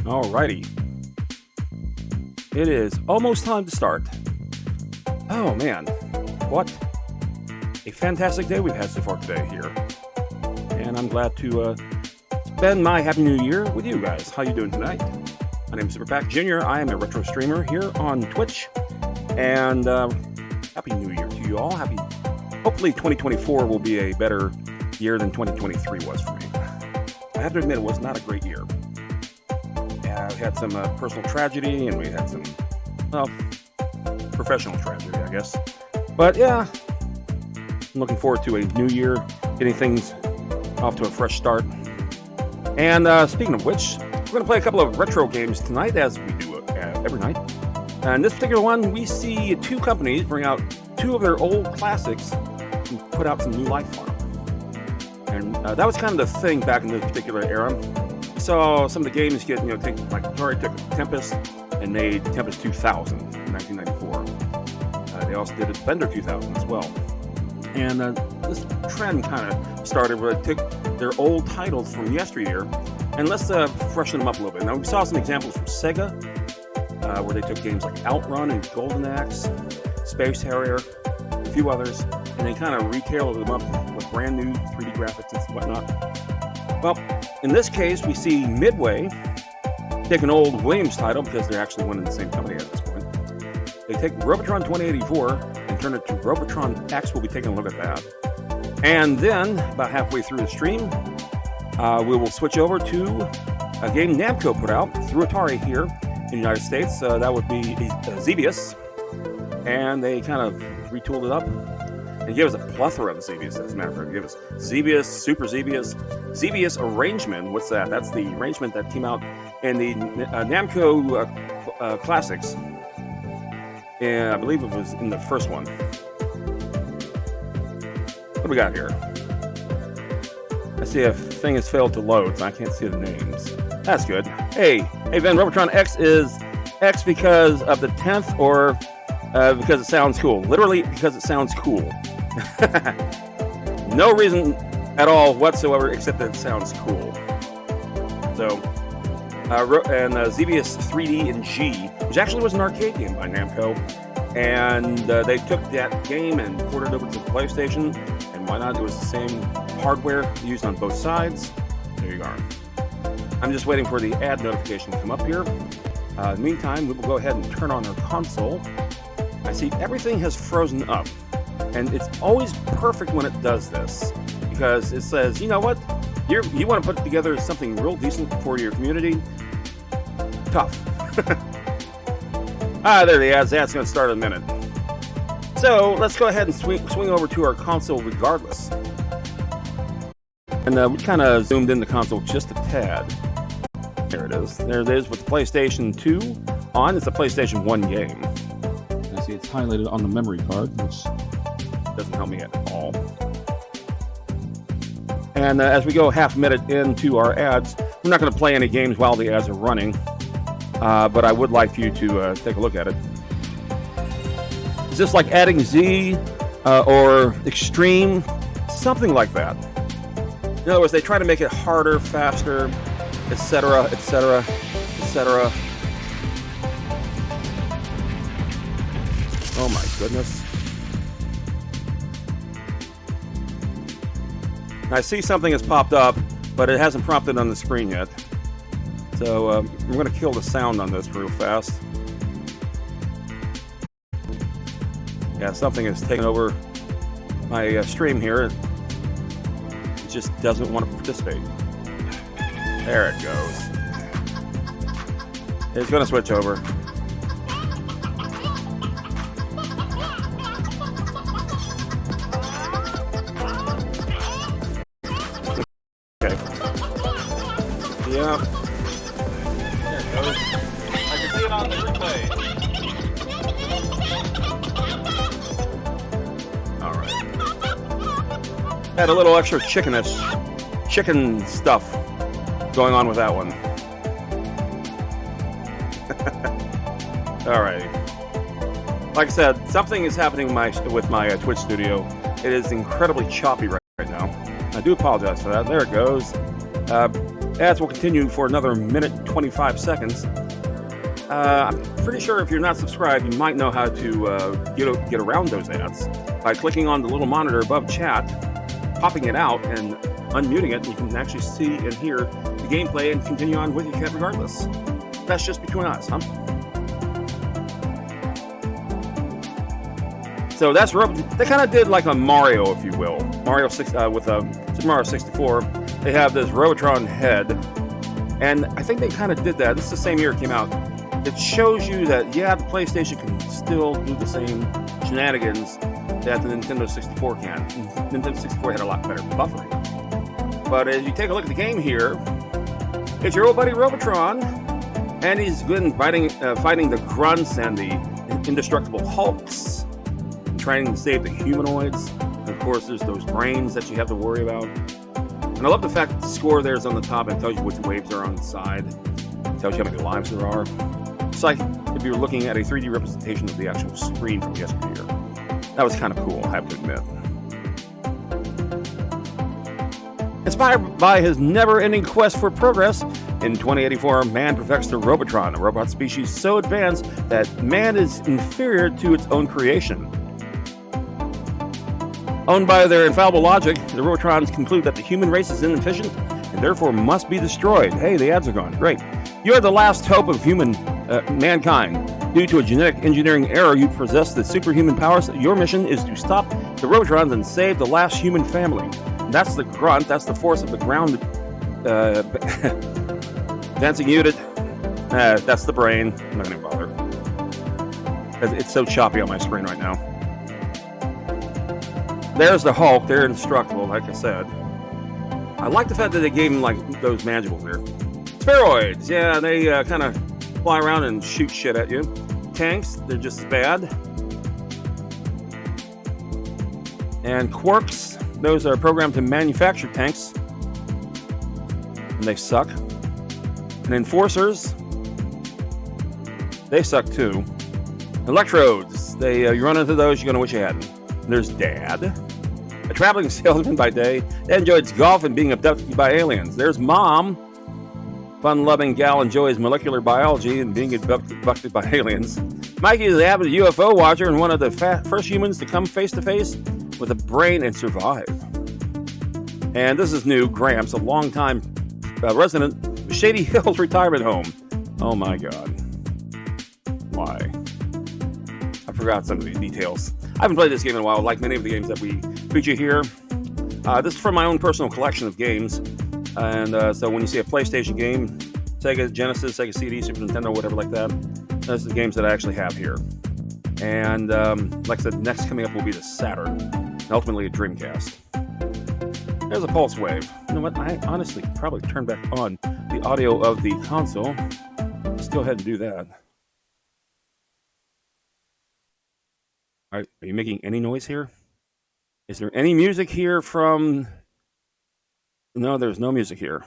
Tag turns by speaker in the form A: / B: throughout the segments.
A: Alrighty. It is almost time to start. Oh man, what a fantastic day we've had so far today here. And I'm glad to spend my Happy New Year with you guys. How you doing tonight? My name is Superpack Jr. I am a retro streamer here on Twitch. And Happy New Year to you all. Hopefully 2024 will be a better year than 2023 was for me. I have to admit, it was not a great year. We had some personal tragedy, and we had some, professional tragedy, I guess. But yeah, I'm looking forward to a new year, getting things off to a fresh start. And speaking of which, we're going to play a couple of retro games tonight, as we do every night. And this particular one, we see two companies bring out two of their old classics and put out some new life on them. And that was kind of the thing back in this particular era. So some of the games get, like Atari took Tempest and made Tempest 2000 in 1994. They also did a Bender 2000 as well. And this trend kind of started where they took their old titles from yesteryear and let's freshen them up a little bit. Now, we saw some examples from Sega, where they took games like Outrun and Golden Axe, Space Harrier, a few others, and they kind of retailed them up with brand new 3D graphics and whatnot. Well, in this case, we see Midway take an old Williams title, because they're actually one and the same company at this point. They take Robrotron 2084 and turn it to Robrotron X. We'll be taking a look at that. And then, about halfway through the stream, we will switch over to a game Namco put out through Atari here in the United States. That would be Xevious. And they kind of retooled it up. They gave us a plethora of Xevious, as a matter of fact. They gave us Xevious, Super Xevious, Xevious Arrangement. What's that? That's the arrangement that came out in the Namco Classics. And I believe it was in the first one. What do we got here? I see a thing has failed to load, so I can't see the names. That's good. Hey, Ben, Robrotron X is X because of the 10th, or because it sounds cool? Literally, because it sounds cool. No reason at all whatsoever except that it sounds cool. So, Xevious 3D and G, which actually was an arcade game by Namco, and they took that game and ported it over to the PlayStation, and why not? It was the same hardware used on both sides. There you are. I'm just waiting for the ad notification to come up here. In the meantime, we will go ahead and turn on our console. I see everything has frozen up, and it's always perfect when it does this, because it says, you know what, you want to put together something real decent for your community? Tough. There the ads. That's going to start in a minute. So let's go ahead and swing over to our console regardless. And we kind of zoomed in the console just a tad. There it is. There it is with the PlayStation 2 on. It's a PlayStation 1 game. See, it's highlighted on the memory card, which doesn't help me at all. And as we go half a minute into our ads, we're not going to play any games while the ads are running, but I would like you to take a look at it. Is this like adding Z or Extreme? Something like that. In other words, they try to make it harder, faster, etc., etc., etc. Oh my goodness. I see something has popped up, but it hasn't prompted on the screen yet. So I'm going to kill the sound on this real fast. Yeah, something has taken over my stream here. It just doesn't want to participate. There it goes. It's going to switch over. Yeah. There it goes. I can see it on the replay. Alright. Had a little extra chicken stuff going on with that one. Alright. Like I said, something is happening with my Twitch studio. It is incredibly choppy right now. I do apologize for that. There it goes. Ads will continue for another minute and 25 seconds. I'm pretty sure if you're not subscribed, you might know how to get around those ads by clicking on the little monitor above chat, popping it out, and unmuting it. You can actually see and hear the gameplay and continue on with your chat regardless. That's just between us, huh? So that's they kind of did like a Mario, if you will. Mario 6 with Super Mario 64. They have this Robrotron head, and I think they kind of did that. This is the same year it came out. It shows you that, yeah, the PlayStation can still do the same shenanigans that the Nintendo 64 can. Nintendo 64 had a lot better buffering. But as you take a look at the game here, it's your old buddy Robrotron, and he's good fighting the grunts and the indestructible Hulks, trying to save the humanoids. And of course, there's those brains that you have to worry about. And I love the fact that the score there is on the top and tells you which waves are on the side. It tells you how many lives there are. It's like if you were looking at a 3D representation of the actual screen from yesteryear. That was kind of cool, I have to admit. Inspired by his never-ending quest for progress, in 2084, man perfects the Robrotron, a robot species so advanced that man is inferior to its own creation. Owned by their infallible logic, the Robrotrons conclude that the human race is inefficient and therefore must be destroyed. Hey, the ads are gone. Great. You are the last hope of mankind. Due to a genetic engineering error, you possess the superhuman powers. Your mission is to stop the Robrotrons and save the last human family. That's the grunt. That's the force of the ground. Dancing unit. That's the brain. I'm not going to bother. It's so choppy on my screen right now. There's the Hulk. They're indestructible, like I said. I like the fact that they gave him like those mandibles there. Spheroids, yeah, they kind of fly around and shoot shit at you. Tanks, they're just as bad. And Quarks, those are programmed to manufacture tanks. And they suck. And Enforcers, they suck too. Electrodes, you run into those, you're going to wish you hadn't. There's Dad, a traveling salesman by day that enjoys golf and being abducted by aliens. There's Mom, fun-loving gal enjoys molecular biology and being abducted by aliens. Mikey is an avid UFO watcher and one of the first humans to come face-to-face with a brain and survive. And this is new, Gramps, a longtime resident of Shady Hills Retirement Home. Oh my God. Why? I forgot some of these details. I haven't played this game in a while, like many of the games that we feature here. This is from my own personal collection of games. And so when you see a PlayStation game, Sega Genesis, Sega CD, Super Nintendo, whatever like that, those are the games that I actually have here. And like I said, next coming up will be the Saturn, and ultimately a Dreamcast. There's a pulse wave. You know what? I honestly could probably turn back on the audio of the console. Let's go ahead and do that. Are you making any noise here? Is there any music here from... No, there's no music here.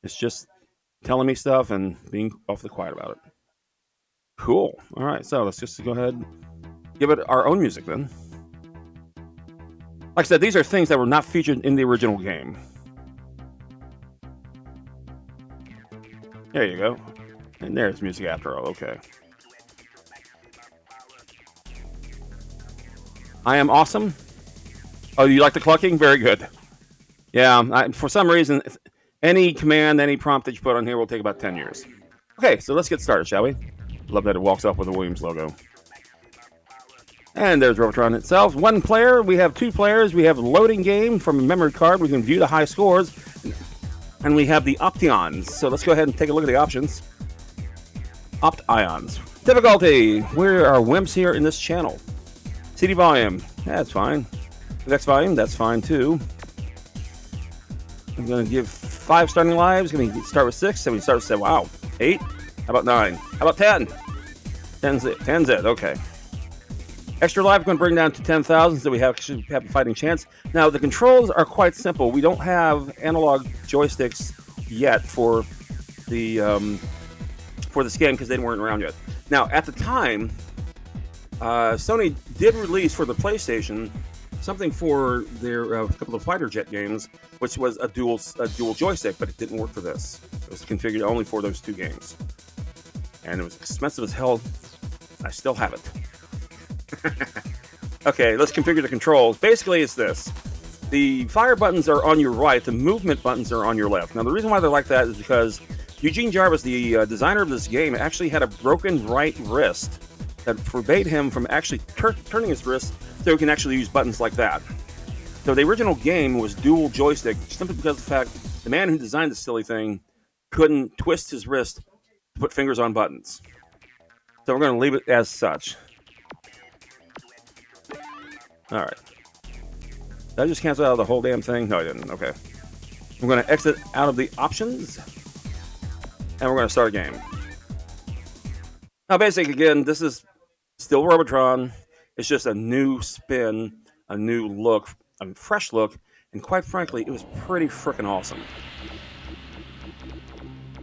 A: It's just telling me stuff and being awfully quiet about it. Cool. All right, so let's just go ahead and give it our own music then. Like I said, these are things that were not featured in the original game. There you go. And there's music after all. Okay. I am awesome. Oh, you like the clucking? Very good. Yeah, for some reason, any command, any prompt that you put on here will take about 10 years. Okay, so let's get started, shall we? Love that it walks off with the Williams logo. And there's Robrotron itself. One player. We have two players. We have loading game from a memory card. We can view the high scores. And we have the options. So let's go ahead and take a look at the options. Options. Difficulty. We are wimps here in this channel. CD volume. That's fine. Next volume. That's fine too. I'm going to give 5 starting lives. Going to start with 6. So we start with 7. Wow. 8. How about 9? How about 10? 10's it. 10's it. Okay. Extra life, going to bring down to 10,000, so we should have a fighting chance. Now, the controls are quite simple. We don't have analog joysticks yet for this game because they weren't around yet. Now, at the time, Sony did release for the PlayStation something for their couple of fighter jet games, which was a dual joystick, but it didn't work for this. It was configured only for those 2 games, and it was expensive as hell. I still have it. Okay, let's configure the controls. Basically, it's this. The fire buttons are on your right. The movement buttons are on your left. Now, the reason why they're like that is because Eugene Jarvis, the designer of this game, actually had a broken right wrist that forbade him from actually turning his wrist so he can actually use buttons like that. So the original game was dual joystick simply because of the fact the man who designed this silly thing couldn't twist his wrist to put fingers on buttons. So we're going to leave it as such. All right. Did I just cancel out of the whole damn thing? No, I didn't. Okay. We're going to exit out of the options, and we're going to start a game. Now, basically, again, this is still Robrotron. It's just a new spin, a new look, a fresh look, and quite frankly, it was pretty freaking awesome.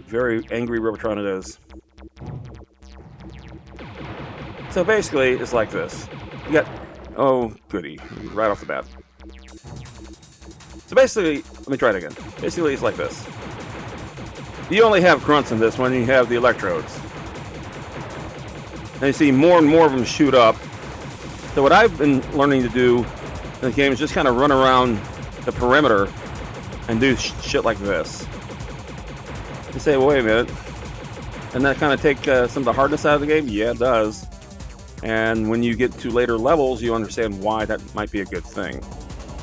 A: Very angry Robrotron it is. So basically, it's like this. You got... Oh, goody. Right off the bat. So basically, let me try it again. Basically, it's like this. You only have grunts in this one, you have the electrodes. And you see more and more of them shoot up. So what I've been learning to do in the game is just kind of run around the perimeter and do shit like this. You say, well, wait a minute. And that kind of take some of the hardness out of the game? Yeah, it does. And when you get to later levels, you understand why that might be a good thing.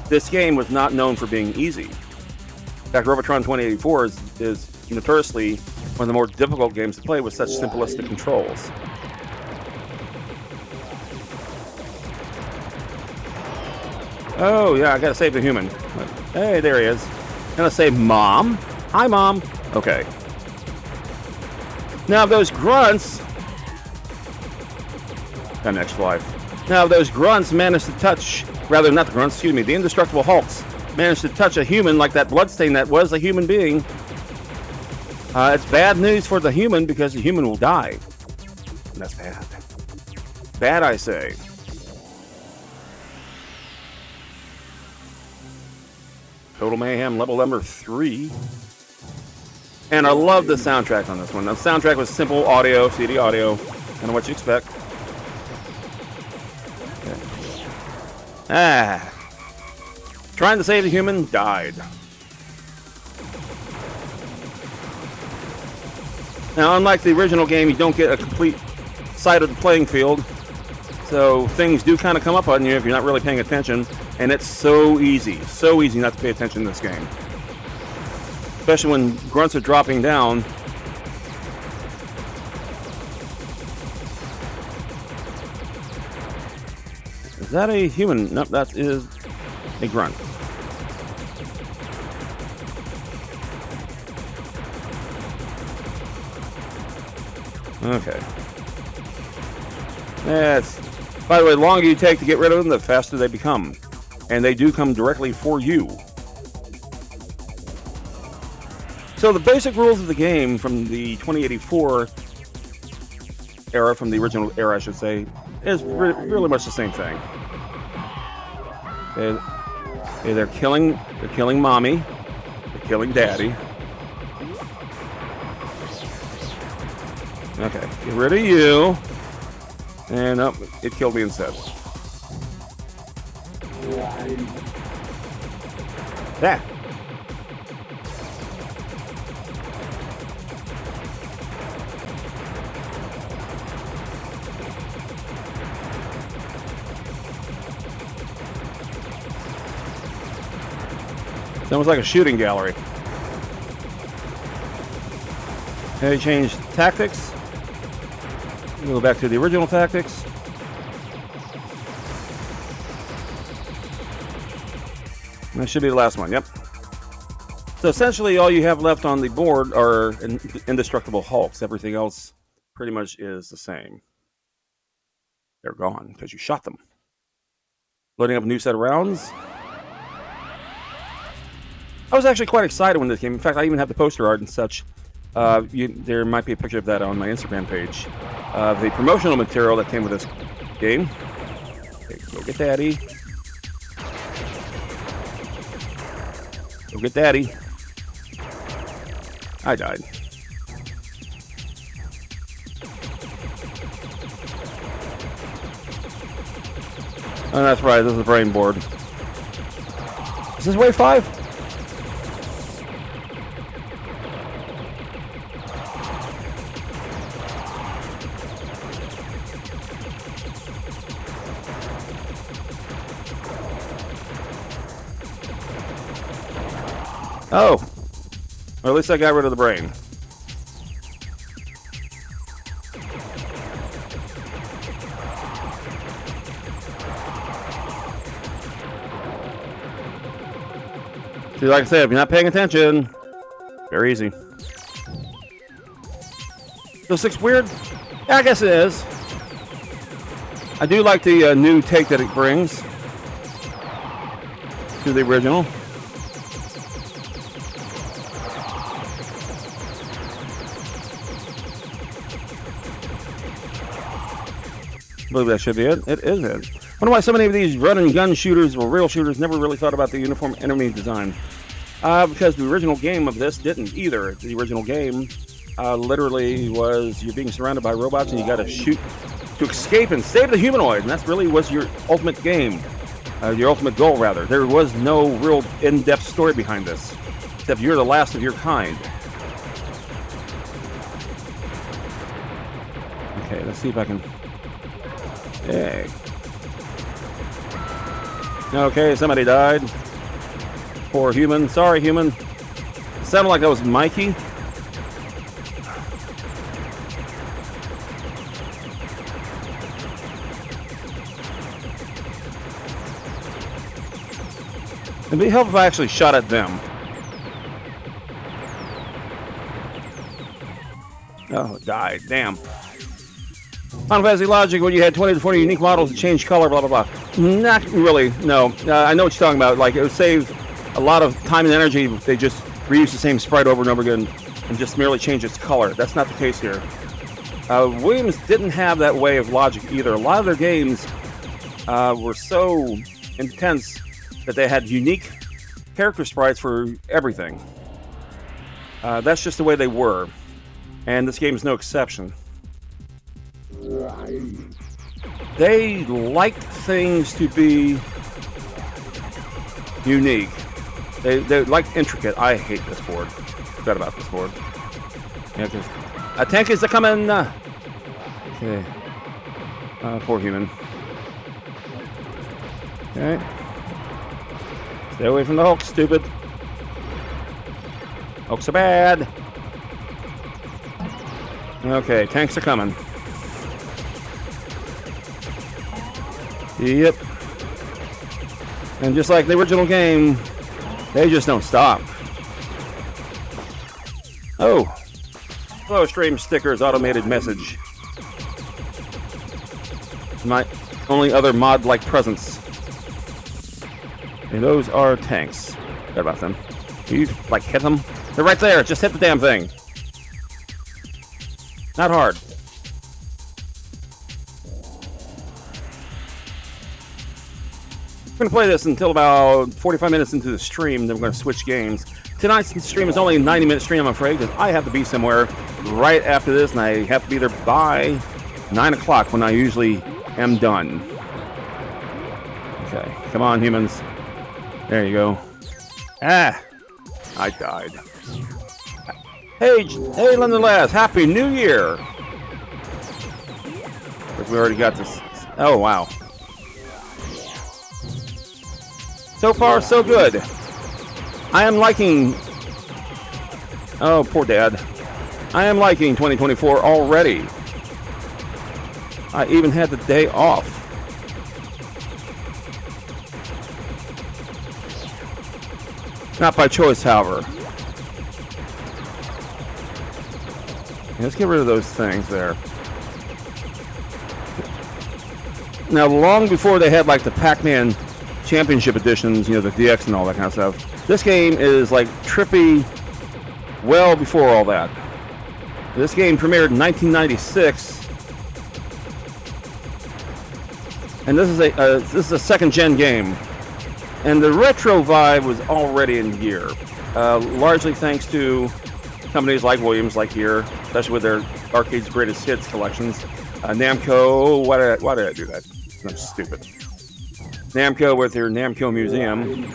A: This game was not known for being easy. In fact, Robrotron 2084 is notoriously one of the more difficult games to play with such simplistic controls. Oh, yeah, I gotta save the human. Hey, there he is. Gonna say, Mom? Hi, Mom. Okay. Now, those grunts... Got an extra life. Now, those grunts managed to touch, rather not the grunts, excuse me, the indestructible Hulks managed to touch a human like that bloodstain that was a human being. It's bad news for the human because the human will die. And that's bad. Bad, I say. Total Mayhem, level number 3. And I love the soundtrack on this one. The soundtrack was simple audio, CD audio, kind of what you expect. Trying to save the human, died. Now, unlike the original game, you don't get a complete sight of the playing field. So things do kind of come up on you if you're not really paying attention. And it's so easy not to pay attention to this game. Especially when grunts are dropping down. Is that a human? Nope, that is a grunt. Okay. By the way, the longer you take to get rid of them, the faster they become. And they do come directly for you. So the basic rules of the game from the 2084 era, from the original era, I should say, is really much the same thing. They're killing mommy, they're killing daddy. Okay, get rid of you. And oh, it killed me instead. That. It's almost like a shooting gallery. Okay, change tactics. We'll go back to the original tactics. That should be the last one, yep. So essentially all you have left on the board are indestructible hulks. Everything else pretty much is the same. They're gone because you shot them. Loading up a new set of rounds. I was actually quite excited when this came. In fact, I even have the poster art and such. There might be a picture of that on my Instagram page. The promotional material that came with this game. Okay, go get daddy. Go get daddy. I died. Oh, that's right. This is the brain board. Is this wave 5? Oh, or at least I got rid of the brain. See, like I said, if you're not paying attention, very easy. Does 6 weird? Yeah, I guess it is. I do like the new take that it brings to the original. I believe that should be it. It is it. I wonder why so many of these run-and-gun shooters or real shooters never really thought about the uniform enemy design. Because the original game of this didn't either. The original game literally was you're being surrounded by robots and you got to shoot to escape and save the humanoid. And that really was your ultimate game. Your ultimate goal, rather. There was no real in-depth story behind this. Except you're the last of your kind. Okay, let's see if I can... Hey. Okay, somebody died. Poor human. Sorry, human. It sounded like that was Mikey. It'd be helpful if I actually shot at them. Oh, it died. Damn. Final Fantasy logic, when you had 20 to 40 unique models that change color, blah, blah, blah. Not really, no. I know what you're talking about. Like, it would save a lot of time and energy if they just reuse the same sprite over and over again and just merely change its color. That's not the case here. Williams didn't have that way of logic either. A lot of their games were so intense that they had unique character sprites for everything. That's just the way they were. And this game is no exception. They like things to be unique. They like intricate. I hate this board. Forgot about this board. Yeah, because a tank is coming. Okay. Poor human. Okay. Stay away from the Hulk, stupid. Hulks are bad. Okay, tanks are coming. Yep. And just like the original game, they just don't stop. Oh. Hello, stream stickers, automated message. only other mod-like presence. And those are tanks. Forgot about them. You, like, hit them? They're right there. Just hit the damn thing. Not hard. I'm going to play this until about 45 minutes into the stream, then we're going to switch games. Tonight's stream is only a 90-minute stream, I'm afraid, because I have to be somewhere right after this, and I have to be there by 9 o'clock when I usually am done. Okay, come on, humans. There you go. Ah, I died. Hey, nonetheless, Happy New Year! Because we already got this. Oh, wow. So far, so good. I am liking... Oh, poor Dad. I am liking 2024 already. I even had the day off. Not by choice, however. Let's get rid of those things there. Now, long before they had like the Pac-Man Championship editions, you know, the DX and all that kind of stuff, this game is like trippy well before all that. This game premiered in 1996, and this is a second-gen game, and the retro vibe was already in gear, largely thanks to companies like Williams, like here, especially with their Arcade's Greatest Hits collections. Namco, why did I do that? I'm stupid. Namco with their Namco Museum.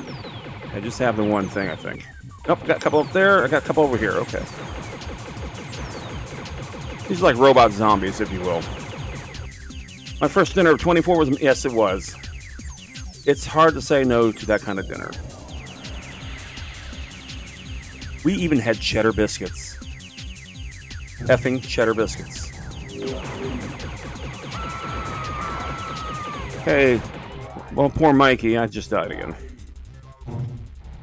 A: I just have the one thing, I think. Nope, got a couple up there. I got a couple over here. Okay. These are like robot zombies, if you will. My first dinner of 24 was... Yes, it was. It's hard to say no to that kind of dinner. We even had cheddar biscuits. Effing cheddar biscuits. Hey, well, poor Mikey. I just died again.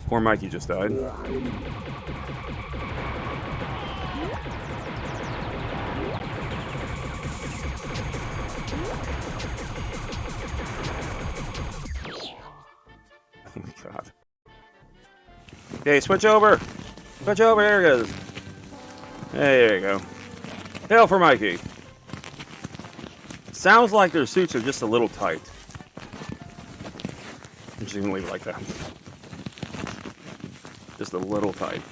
A: Poor Mikey just died. God. Okay, switch over. Switch over. There it is. Hey, there you go. Hail for Mikey. Sounds like their suits are just a little tight. I'm just gonna leave it like that. Just a little tight.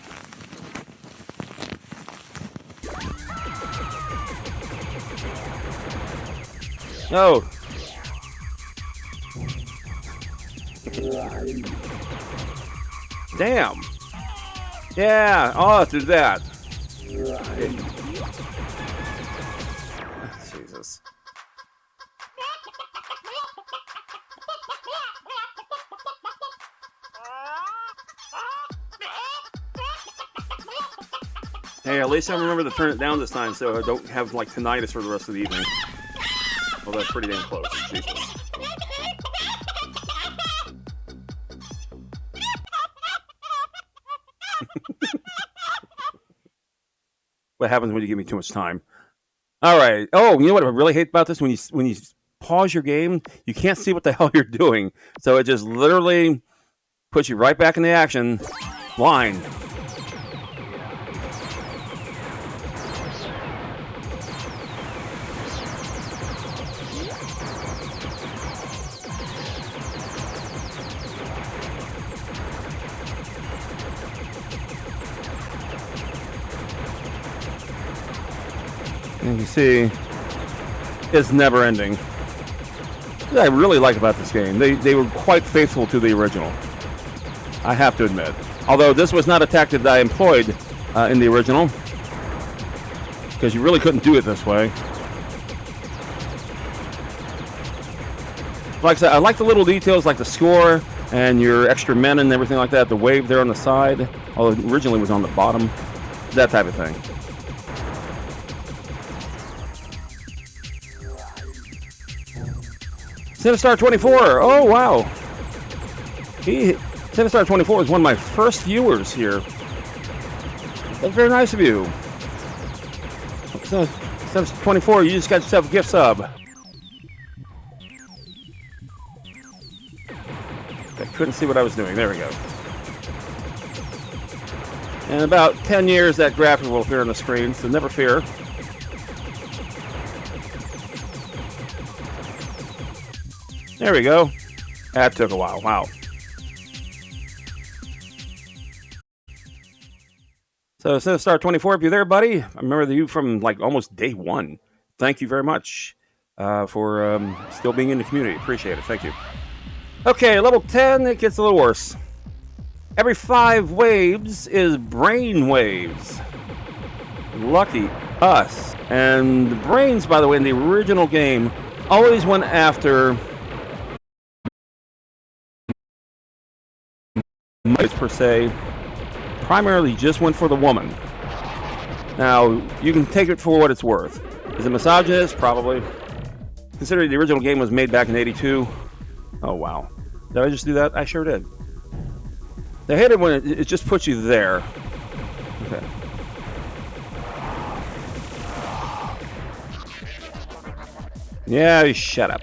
A: No. Damn. Yeah. Oh, do that. Jesus. Hey, at least I remember to turn it down this time so I don't have like tinnitus for the rest of the evening. Well, that's pretty damn close. Jesus. What happens when you give me too much time? All right. Oh, you know what I really hate about this? When you pause your game, you can't see what the hell you're doing. So it just literally puts you right back in the action line. And you see, it's never ending. What I really like about this game, they were quite faithful to the original. I have to admit. Although this was not a tactic that I employed in the original, because you really couldn't do it this way. Like I said, I like the little details, like the score and your extra men and everything like that. The wave there on the side, although it originally was on the bottom, that type of thing. Cinestar 24. Oh wow, Cinestar 24 is one of my first viewers here. That's very nice of you. Cinestar 24, you just got yourself a gift sub. couldn't see what I was doing. There we go. In about 10 years, that graphic will appear on the screen, so never fear. There we go. That took a while. Wow. So, Star 24, if you're there, buddy, I remember you from like almost day one. Thank you very much for still being in the community. Appreciate it. Thank you. Okay, level 10, it gets a little worse. Every 5 waves is brain waves. Lucky us. And the brains, by the way, in the original game, always went after per se. Primarily just went for the woman. Now, you can take it for what it's worth. Is it misogynist? Probably. Considering the original game was made back in '82. Oh, wow. Did I just do that? I sure did. I hate it when it just puts you there. Okay. Yeah, you shut up.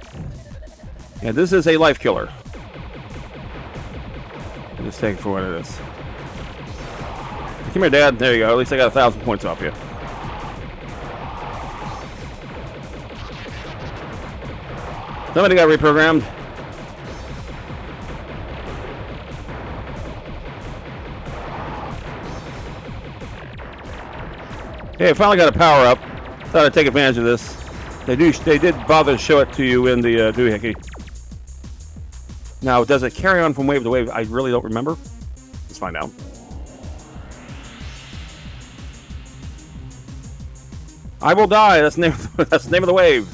A: Yeah, this is a life killer. Just take it for what it is. Come here, Dad. There you go. At least I got 1,000 points off you. Somebody got reprogrammed. Hey, I finally got a power up. Thought I'd take advantage of this. They did bother to show it to you in the doohickey. Now, does it carry on from wave to wave? I really don't remember. Let's find out. I will die. That's the name of the wave.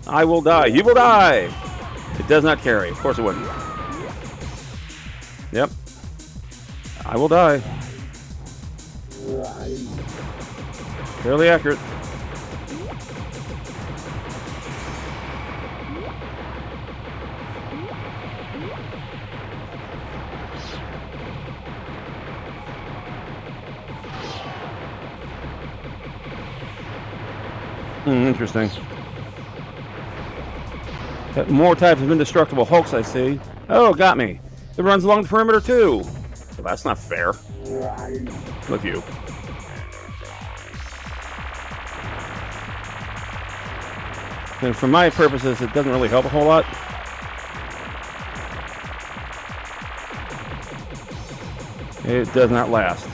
A: I will die. You will die. It does not carry. Of course it wouldn't. Yep. I will die. Fairly accurate. Interesting. Got more types of indestructible hulks, I see. Oh, got me. It runs along the perimeter, too. Well, that's not fair. Look you. And for my purposes, it doesn't really help a whole lot. It does not last.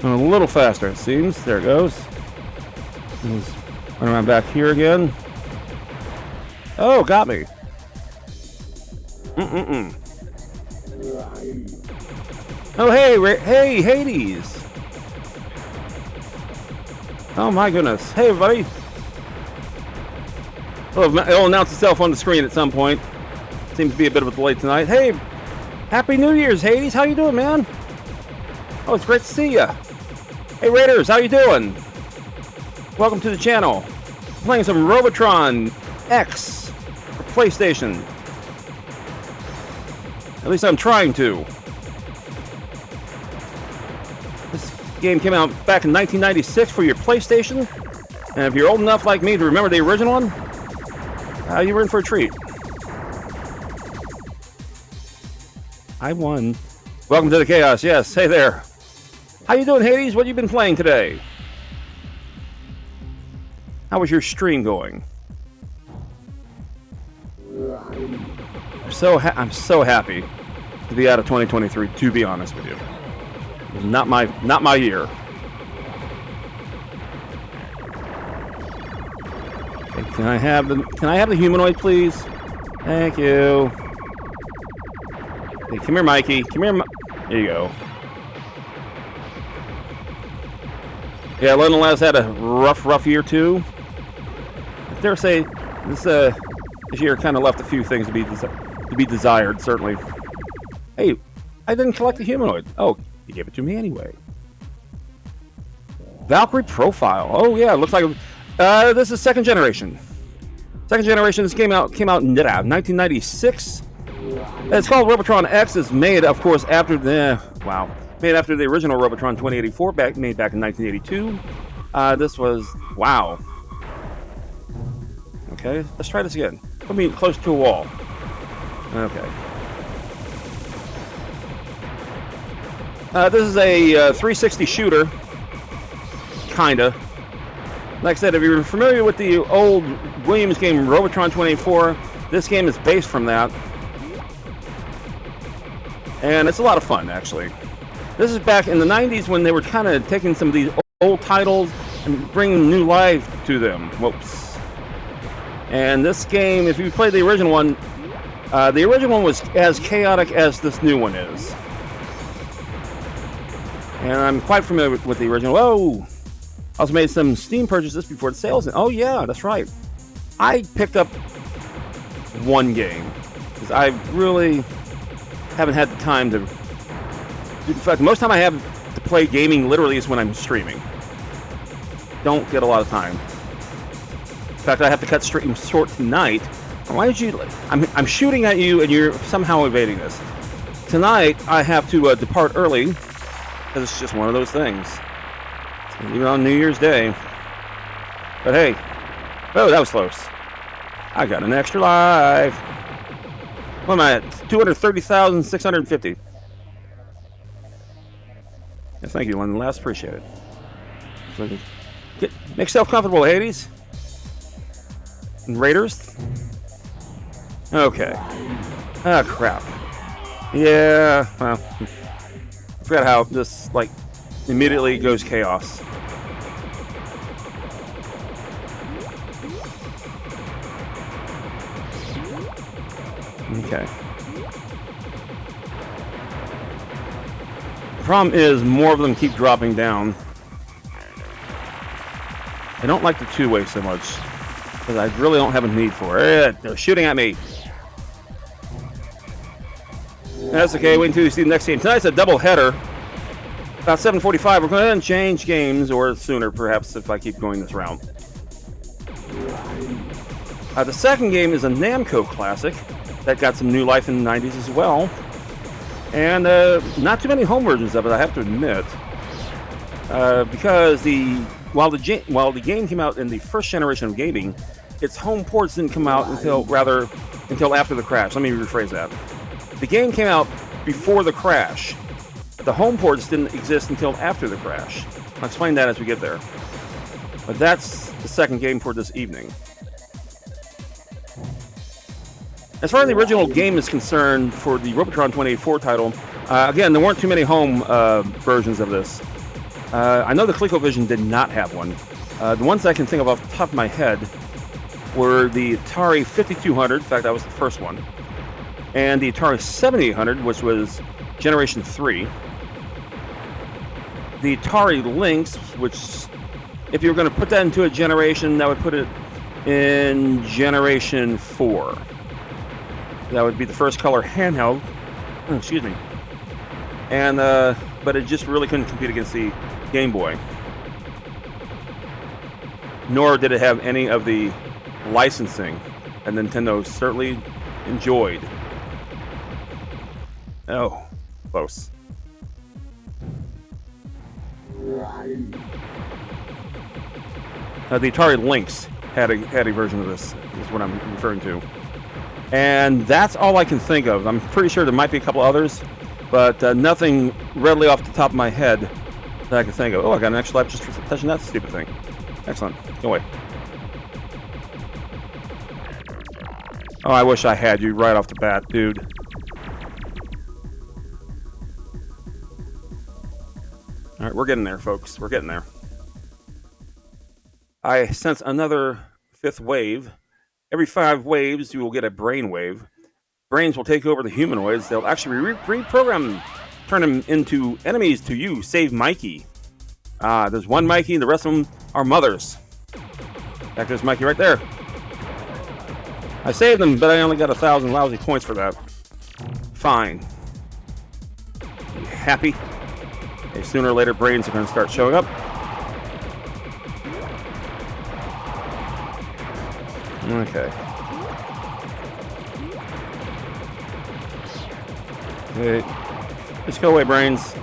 A: A little faster, it seems. There it goes. Let's run around back here again. Oh, got me. Oh, hey, Hades. Oh, my goodness. Hey, everybody. Oh, it'll announce itself on the screen at some point. Seems to be a bit of a delay tonight. Hey, Happy New Year's, Hades. How you doing, man? Oh, it's great to see you. Hey, Raiders, how you doing? Welcome to the channel. Playing some Robrotron X for PlayStation. At least I'm trying to. This game came out back in 1996 for your PlayStation. And if you're old enough like me to remember the original one, you were in for a treat. I won. Welcome to the chaos. Yes, hey there. How you doing, Hades? What have you been playing today? How was your stream going? I'm so happy to be out of 2023. To be honest with you, it's not my year. Okay, can I have the humanoid, please? Thank you. Hey, come here, Mikey. Come here. There you go. Yeah, London Labs had a rough year too. I dare say this year kind of left a few things to be desired. Certainly. Hey, I didn't collect the humanoid. Oh, you gave it to me anyway. Valkyrie profile. Oh yeah, it looks like this is second generation. Second generation. This came out in 1996. It's called Robrotron X. It's made, of course, after the made after the original Robrotron 2084, made back in 1982. This was wow. Okay, let's try this again. Put me close to a wall. Okay. This is a 360 shooter, kinda. Like I said, if you're familiar with the old Williams game Robrotron 24, this game is based from that. And it's a lot of fun, actually. This is back in the 90s when they were kind of taking some of these old titles and bringing new life to them. Whoops. And this game, if you played the original one was as chaotic as this new one is. And I'm quite familiar with the original. Oh! I also made some Steam purchases before the sales. Oh yeah, that's right. I picked up one game because I really haven't had the time to. In fact, most time I have to play gaming literally is when I'm streaming. Don't get a lot of time. In fact, I have to cut stream short tonight. Why did you? I'm shooting at you and you're somehow evading this. Tonight I have to depart early because it's just one of those things. Even on New Year's Day. But hey, oh, that was close. I got an extra life. What am I at? 230,650. Yes, thank you, one last. Appreciate it. So make yourself comfortable, Hades. And Raiders. Okay. Ah, crap. Yeah, well, I forgot how this, immediately goes chaos. Okay. The problem is more of them keep dropping down. I don't like the two-way so much because I really don't have a need for it. They're shooting at me. That's okay. Wait until you see the next game. Tonight's a double header. About 7:45. We're going to go ahead and change games, or sooner perhaps if I keep going this route. The second game is a Namco classic that got some new life in the 90s as well. And not too many home versions of it, I have to admit. Because while the game came out in the first generation of gaming, its home ports didn't come out until after the crash. Let me rephrase that. The game came out before the crash. The home ports didn't exist until after the crash. I'll explain that as we get there. But that's the second game for this evening. As far as the original game is concerned, for the Robrotron 2084 title, again, there weren't too many home versions of this. I know the ColecoVision did not have one. The ones I can think of off the top of my head were the Atari 5200, in fact, that was the first one, and the Atari 7800, which was Generation 3. The Atari Lynx, which, if you were going to put that into a generation, that would put it in Generation 4. That would be the first color handheld. Excuse me. And but it just really couldn't compete against the Game Boy. Nor did it have any of the licensing that Nintendo certainly enjoyed. Oh, close. The Atari Lynx had a version of this, is what I'm referring to. And that's all I can think of. I'm pretty sure there might be a couple others, but nothing readily off the top of my head that I can think of. Oh, I got an extra life just for touching that stupid thing. Excellent. Go away. Oh, I wish I had you right off the bat, dude. All right, we're getting there, folks. We're getting there. I sense another fifth wave. Every 5 waves, you will get a brain wave. Brains will take over the humanoids. They'll actually reprogram them, turn them into enemies to you. Save Mikey. There's one Mikey, and the rest of them are mothers. In fact, there's Mikey right there. I saved them, but I only got 1,000 lousy points for that. Fine. You happy? Okay, sooner or later, brains are going to start showing up. Okay. Okay. Just go away, brains.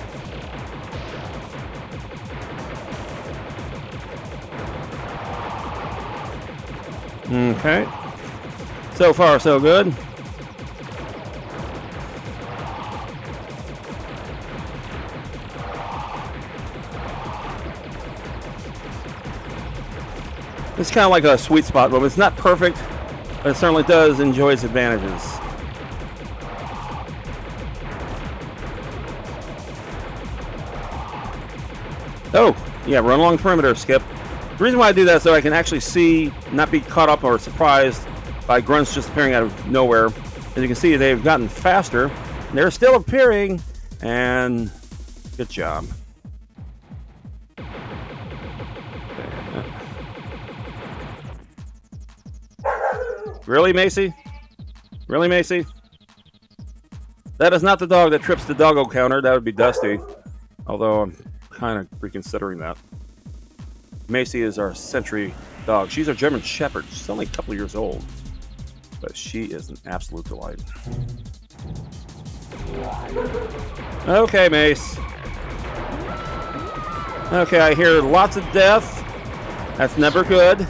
A: Okay. So far, so good. It's kind of like a sweet spot, but it's not perfect, but it certainly does enjoy its advantages. Oh, yeah, run along the perimeter, Skip. The reason why I do that is so I can actually see, not be caught up or surprised by grunts just appearing out of nowhere. As you can see, they've gotten faster. They're still appearing, and good job. Really, Macy? Really, Macy? That is not the dog that trips the doggo counter. That would be Dusty. Although I'm kind of reconsidering that. Macy is our sentry dog. She's a German Shepherd. She's only a couple years old. But she is an absolute delight. Okay, Mace. Okay, I hear lots of death. That's never good.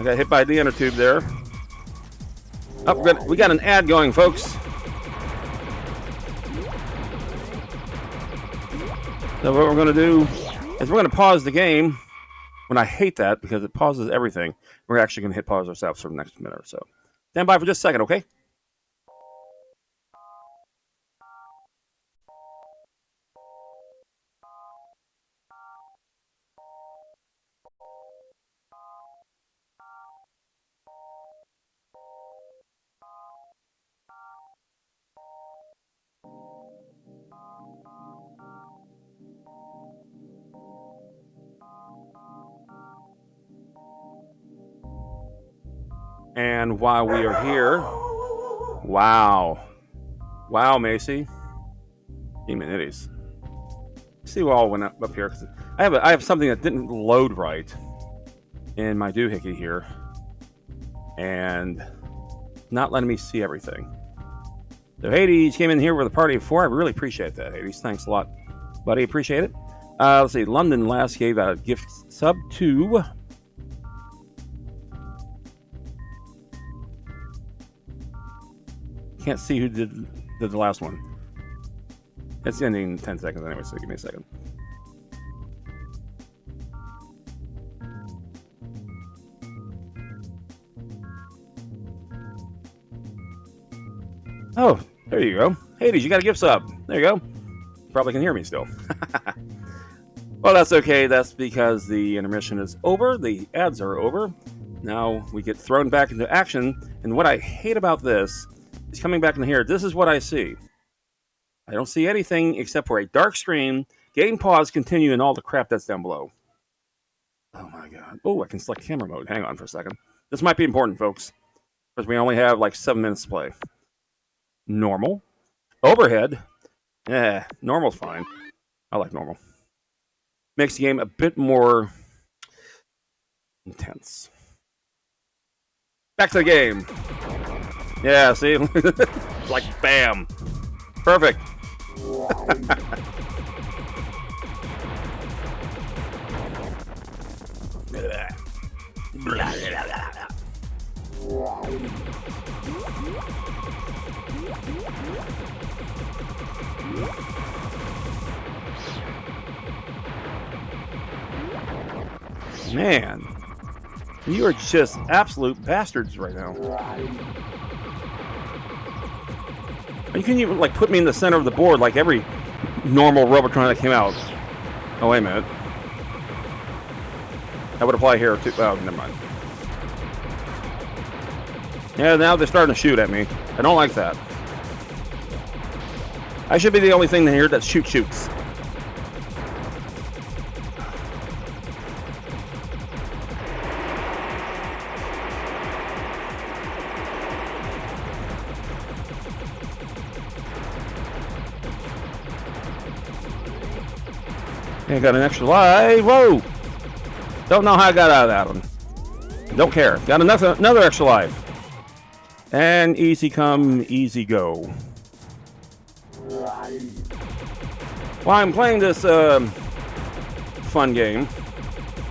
A: I got hit by the inner tube there. Oh, we got an ad going, folks. So what we're going to do is we're going to pause the game. When I hate that because it pauses everything, we're actually going to hit pause ourselves for the next minute or so. Stand by for just a second, okay? And while we are here, wow, Macy, Demonities. See what all went up here. I have something that didn't load right in my doohickey here, and not letting me see everything. So Hades came in here with a party of 4. I really appreciate that, Hades. Thanks a lot, buddy. Appreciate it. Let's see. London last gave out a gift sub to. Can't see who did the last one. It's ending in 10 seconds anyway, so give me a second. Oh, there you go. Hades, you got a gift sub. There you go. Probably can hear me still. Well, that's okay. That's because the intermission is over. The ads are over. Now we get thrown back into action. And what I hate about this is coming back in here. This is what I see. I don't see anything except for a dark screen, game pause, continue, and all the crap that's down below. Oh my god. Oh, I can select camera mode. Hang on for a second. This might be important, folks, because we only have like 7 minutes to play. Normal. Overhead. Yeah, normal's fine. I like normal. Makes the game a bit more intense. Back to the game. Yeah, see? Like, bam. Perfect. Man, you are just absolute bastards right now. You can even like put me in the center of the board like every normal Robrotron that came out. Oh, wait a minute. That would apply here too. Oh, never mind. Yeah, now they're starting to shoot at me. I don't like that. I should be the only thing here that shoots. I got an extra life. Whoa! Don't know how I got out of that one. Don't care. Got another extra life. And easy come, easy go. While I'm playing this fun game,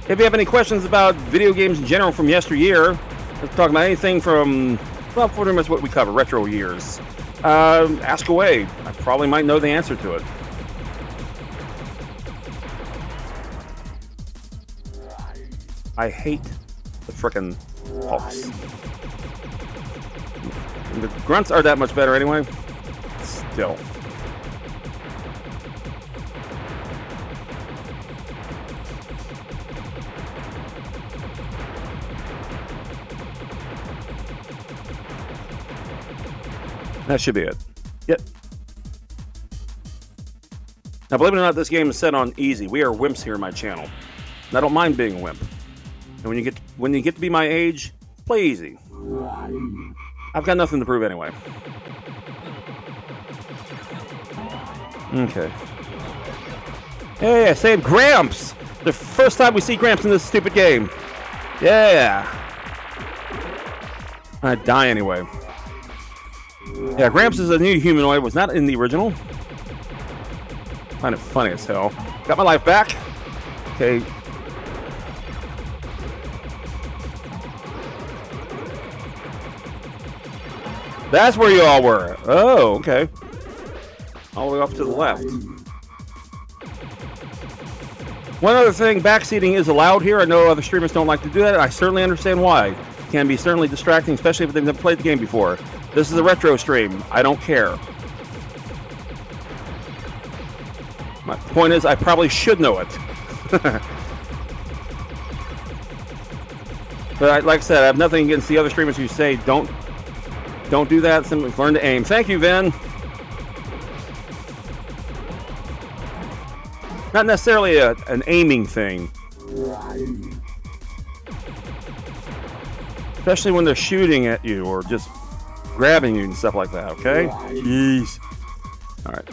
A: if you have any questions about video games in general from yesteryear, let's talk about anything from, well, pretty much what we cover, retro years. Ask away. I probably might know the answer to it. I hate the frickin' Hulks. The grunts are that much better anyway. Still. That should be it. Yep. Now, believe it or not, this game is set on easy. We are wimps here in my channel. And I don't mind being a wimp. And when you get to be my age, play easy. I've got nothing to prove anyway. Okay. Hey, I saved Gramps! The first time we see Gramps in this stupid game. Yeah! I'd die anyway. Yeah, Gramps is a new humanoid. Was not in the original. Find it funny as hell. Got my life back. Okay. That's where you all were. Oh, okay. All the way off to the left. One other thing, backseating is allowed here. I know other streamers don't like to do that. I certainly understand why. It can be certainly distracting, especially if they've never played the game before. This is a retro stream. I don't care. My point is, I probably should know it. But like I said, I have nothing against the other streamers who say don't do that. Simply learn to aim. Thank you, Vin. Not necessarily an aiming thing. Especially when they're shooting at you or just grabbing you and stuff like that, okay? Jeez. Alright.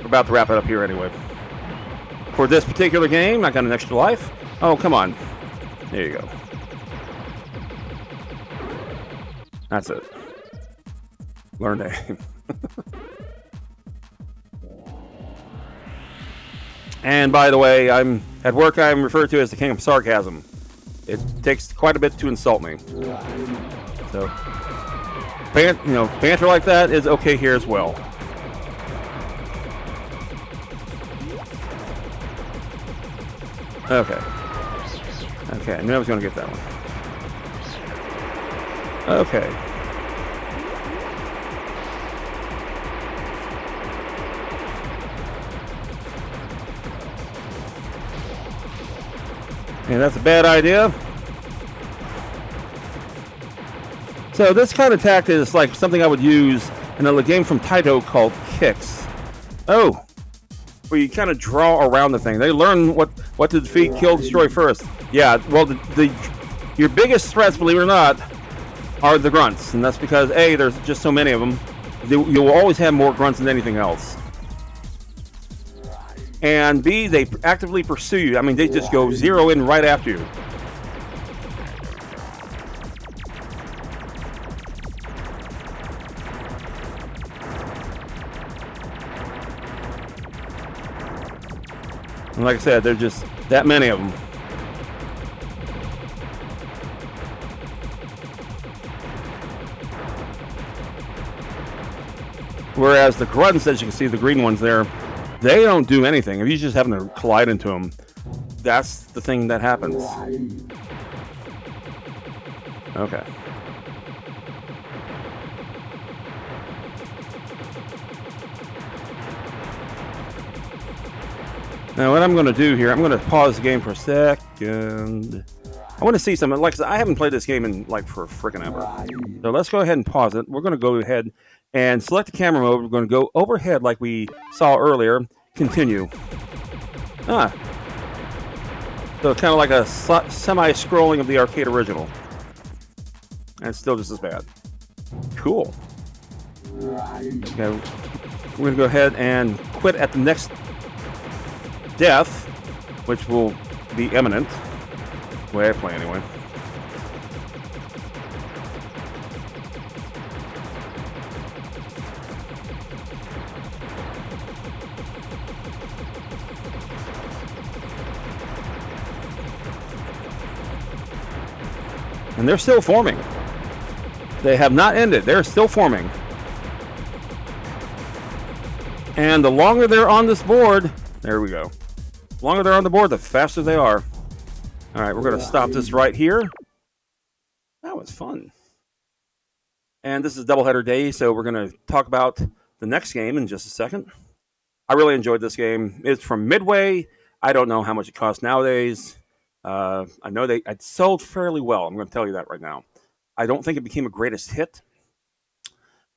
A: We're about to wrap it up here anyway. For this particular game, I got an extra life. Oh, come on. There you go. That's it. Learn to aim. And by the way, I'm at work. I'm referred to as the king of sarcasm. It takes quite a bit to insult me. So, banter like that is okay here as well. Okay. Okay, I knew I was going to get that one. Okay. And that's a bad idea. So this kind of tactic is like something I would use in a game from Taito called Kicks. Oh, where you kind of draw around the thing. They learn what to defeat, kill, destroy first. Yeah, well, your biggest threats, believe it or not, are the grunts, and that's because A, there's just so many of them. You'll always have more grunts than anything else. And B, they actively pursue you. I mean, they just go zero in right after you. And like I said, there's just that many of them. Whereas the grunts, as you can see, the green ones there, they don't do anything. If you just happen to collide into them, that's the thing that happens. Okay. Now what I'm going to do here, I'm going to pause the game for a second. I want to see something. Like I said, I haven't played this game in like for frickin' ever. So let's go ahead and pause it. We're going to go ahead and select the camera mode. We're going to go overhead like we saw earlier. Continue. So kind of like a semi-scrolling of the arcade original. And it's still just as bad. Cool. Okay, we're going to go ahead and quit at the next death, which will be imminent. The way I play anyway. And they're still forming. They have not ended. They're still forming. And the longer they're on this board, there we go. The longer they're on the board, the faster they are. All right, we're going to stop this right here. That was fun. And this is doubleheader day, so we're going to talk about the next game in just a second. I really enjoyed this game. It's from Midway. I don't know how much it costs nowadays. I know it sold fairly well. I'm going to tell you that right now. I don't think it became a greatest hit.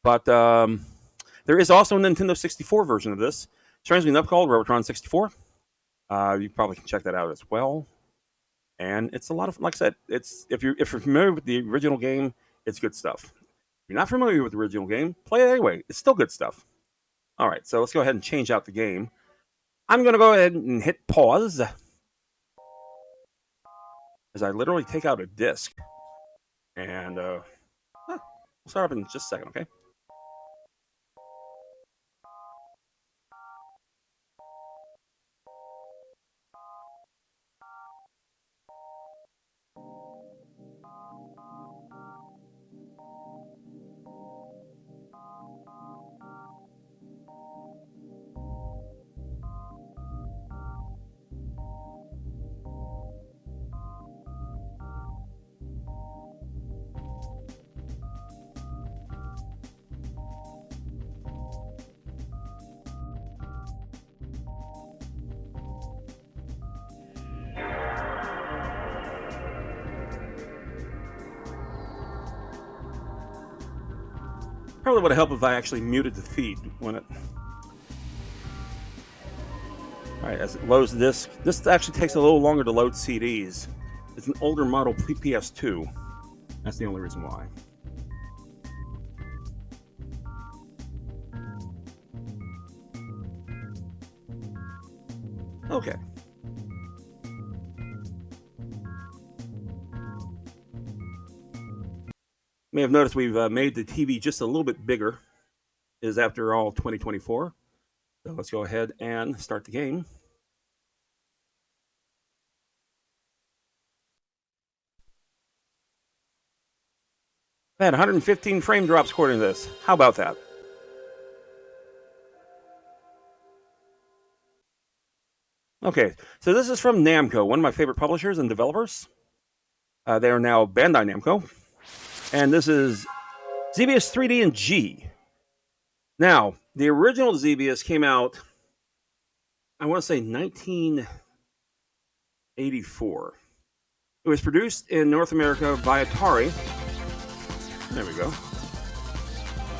A: But there is also a Nintendo 64 version of this. Strangely enough, called Robrotron 64. You probably can check that out as well. And it's a lot of, like I said, if you're familiar with the original game, it's good stuff. If you're not familiar with the original game, play it anyway. It's still good stuff. All right, so let's go ahead and change out the game. I'm going to go ahead and hit pause as I literally take out a disc. And we'll start up in just a second, okay? Probably would have helped if I actually muted the feed when it. All right, as it loads this actually takes a little longer to load CDs. It's an older model PS2. That's the only reason why. Okay. You may have noticed we've made the TV just a little bit bigger. It is, after all, 2024. So let's go ahead and start the game. I had 115 frame drops according to this. How about that? Okay, so this is from Namco, one of my favorite publishers and developers. They are now Bandai Namco. And this is Xevious 3D and G. Now, the original Xevious came out, I want to say 1984. It was produced in North America by Atari. There we go.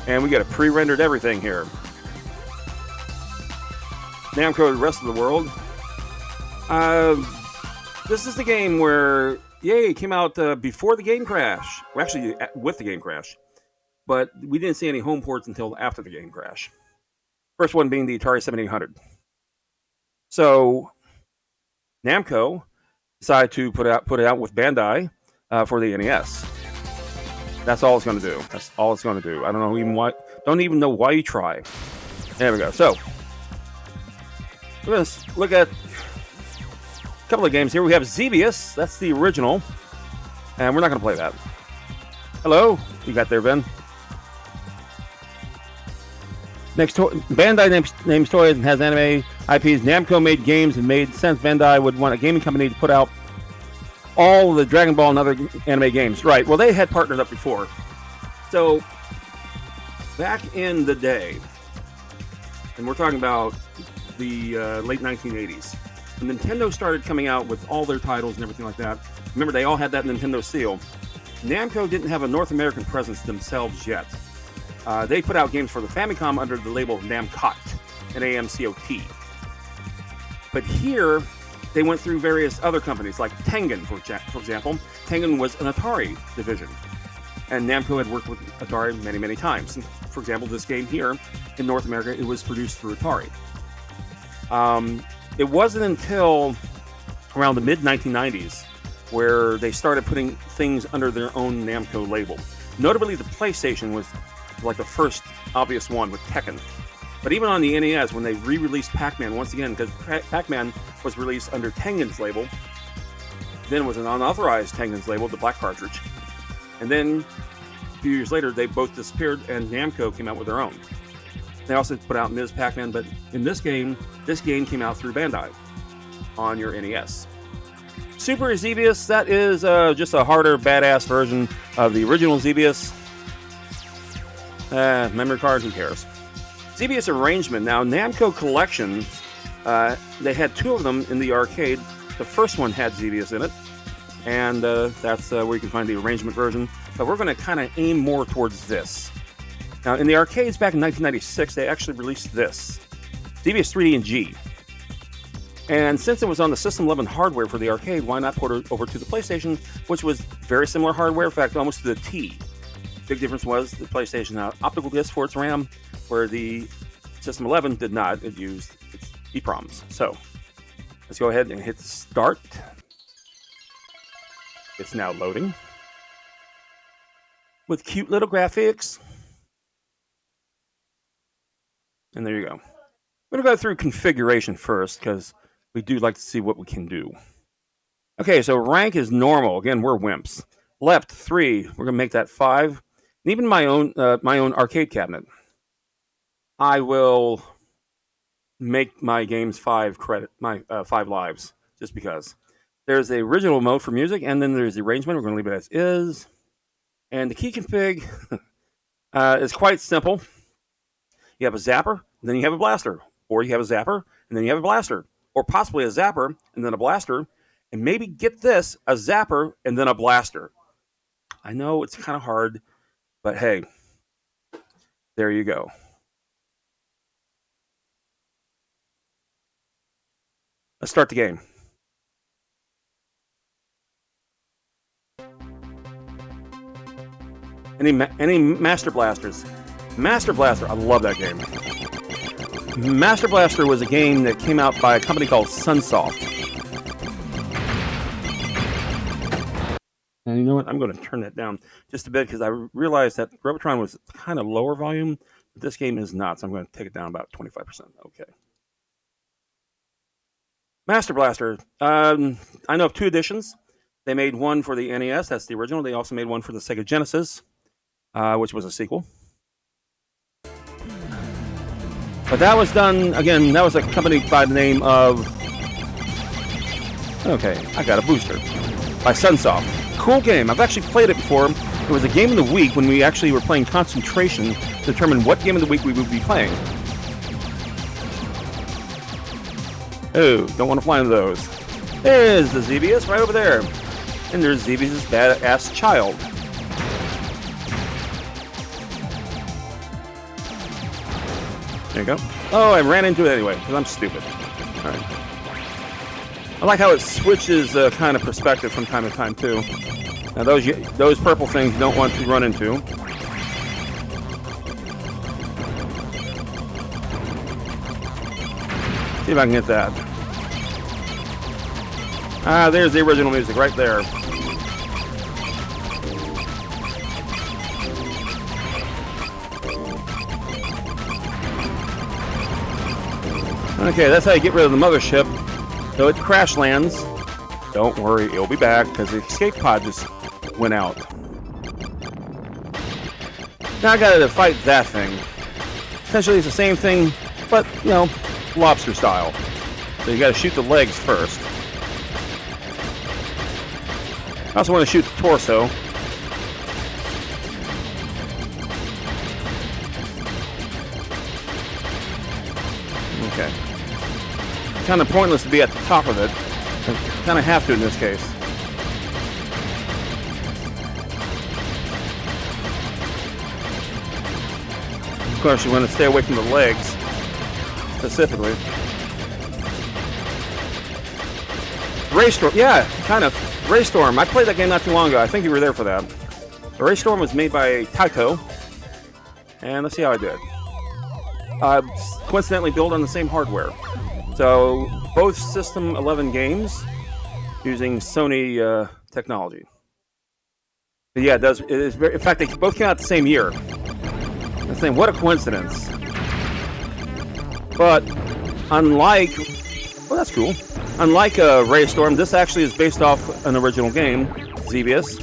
A: And we got a pre-rendered everything here. Namco, the rest of the world. This is the game where, it came out before the game crash. Well, actually, with the game crash. But we didn't see any home ports until after the game crash. First one being the Atari 7800. So, Namco decided to put it out with Bandai for the NES. That's all it's going to do. That's all it's going to do. I don't even know why you try. There we go. So, we're going to look at a couple of games here. We have Xevious. That's the original. And we're not going to play that. Hello? You got there, Ben? Next, Bandai names toys and has anime IPs. Namco made games and made sense Bandai would want a gaming company to put out all the Dragon Ball and other anime games. Right. Well, they had partnered up before. So, back in the day, and we're talking about the late 1980s, when Nintendo started coming out with all their titles and everything like that, remember they all had that Nintendo seal. Namco didn't have a North American presence themselves yet. They put out games for the Famicom under the label Namcot, N-A-M-C-O-T. But here, they went through various other companies, like Tengen, for example. Tengen was an Atari division. And Namco had worked with Atari many, many times. And for example, this game here, in North America, it was produced through Atari. It wasn't until around the mid-1990s where they started putting things under their own Namco label. Notably, the PlayStation was like the first obvious one with Tekken. But even on the NES, when they re-released Pac-Man once again, because Pac-Man was released under Tengen's label, then was an unauthorized Tengen's label, the black cartridge. And then a few years later, they both disappeared, and Namco came out with their own. They also put out Ms. Pac-Man, but in this game came out through Bandai on your NES. Super Xevious, that is just a harder, badass version of the original Xevious. Memory card, who cares? Xevious Arrangement. Now, Namco Collections, they had 2 of them in the arcade. The first one had Xevious in it, and that's where you can find the arrangement version. But we're going to kind of aim more towards this. Now, in the arcades back in 1996, they actually released this, Xevious 3D and G. And since it was on the System 11 hardware for the arcade, why not port it over to the PlayStation, which was very similar hardware, in fact, almost to the T. Big difference was the PlayStation had optical disc for its RAM, where the System 11 did not. It used its EEPROMs. So, let's go ahead and hit start. It's now loading with cute little graphics. And there you go. We're going to go through configuration first, because we do like to see what we can do. Okay, so rank is normal. Again, we're wimps. Left 3. We're going to make that 5. And even my own arcade cabinet, I will make my games 5 lives, just because. There's the original mode for music, and then there's the arrangement. We're going to leave it as is. And the key config is quite simple. You have a zapper, and then you have a blaster. Or you have a zapper, and then you have a blaster. Or possibly a zapper, and then a blaster. And maybe, get this, a zapper, and then a blaster. I know it's kind of hard, but hey, there you go. Let's start the game. Any Master Blasters? Master Blaster, I love that game. Master Blaster was a game that came out by a company called Sunsoft. And you know what? I'm going to turn that down just a bit, because I realized that Robrotron was kind of lower volume, but this game is not, so I'm going to take it down about 25%. Okay. Master Blaster. I know of 2 editions. They made one for the NES, that's the original. They also made one for the Sega Genesis, which was a sequel. But that was done, again, that was a company by the name of... Okay, I got a booster. By Sunsoft. Cool game. I've actually played it before. It was a game of the week when we actually were playing Concentration to determine what game of the week we would be playing. Oh, don't want to fly into those. There's the Xevious right over there. And there's Xevious' badass child. There you go. Oh, I ran into it anyway, because I'm stupid. Alright. I like how it switches kind of perspective from time to time, too. Now, those purple things you don't want to run into. See if I can get that. Ah, there's the original music right there. Okay, that's how you get rid of the mothership. So it crash lands. Don't worry, it'll be back, because the escape pod just went out. Now I gotta fight that thing. Essentially, it's the same thing, but, you know, lobster style. So you gotta shoot the legs first. I also want to shoot the torso. Okay. Kind of pointless to be at the top of it. I kind of have to in this case. Of course, you want to stay away from the legs, specifically. Raystorm, yeah, kind of. Raystorm, I played that game not too long ago. I think you were there for that. The Raystorm was made by Taiko. And let's see how I did. Coincidentally built on the same hardware. So, both System 11 games using Sony technology. But yeah, it does. It is very, in fact, they both came out the same year. I'm saying, what a coincidence. But, unlike... Well, that's cool. Unlike Raystorm, this actually is based off an original game, Xevious.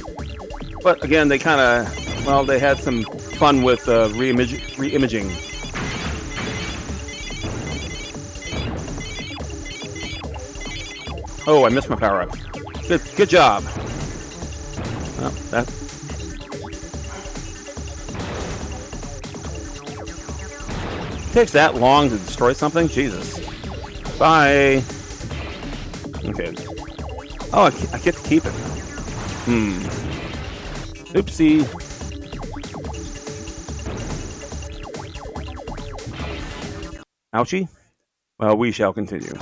A: But again, they kind of, well, they had some fun with re-imaging. Oh, I missed my power up. Good job. Well, that. Takes that long to destroy something? Jesus. Bye. Okay. Oh, I get to keep it. Oopsie. Ouchie? Well, we shall continue.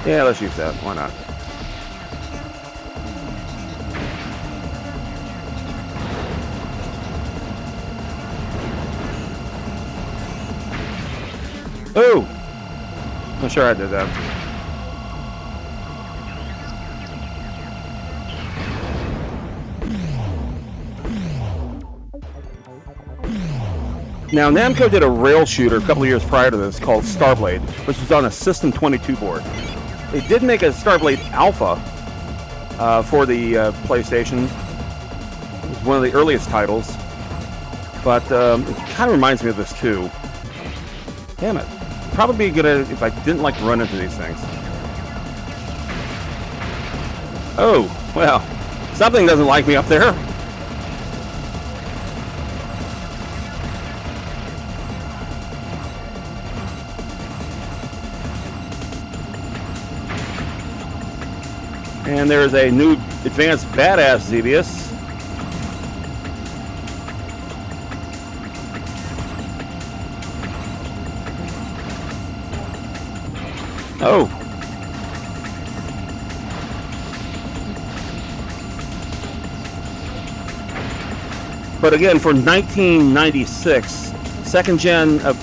A: Yeah, let's use that. Why not? Oh! I'm sure I did that. Now, Namco did a rail shooter a couple of years prior to this called Starblade, which was on a System 22 board. They did make a Starblade Alpha for the PlayStation. It was one of the earliest titles. But it kind of reminds me of this, too. Damn it. Probably be good at it if I didn't like to run into these things. Oh, well, something doesn't like me up there. And there's a new advanced badass Xevious. Oh. But again, for 1996, second gen of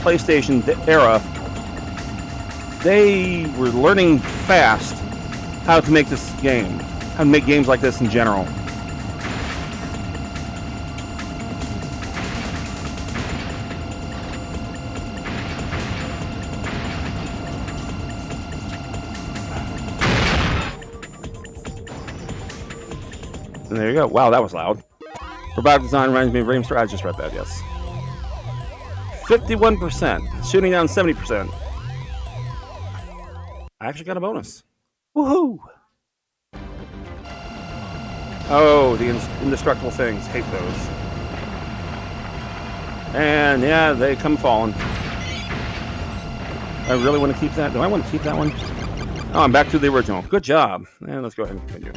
A: PlayStation era, they were learning fast how to make this game, how to make games like this in general. And there you go. Wow, that was loud. Robotic design reminds me of remastered. I just read that, yes. 51%. Shooting down 70%. I actually got a bonus. Woohoo! Oh, the indestructible things. Hate those. And yeah, they come falling. I really want to keep that. Do I want to keep that one? Oh, I'm back to the original. Good job. And let's go ahead and continue.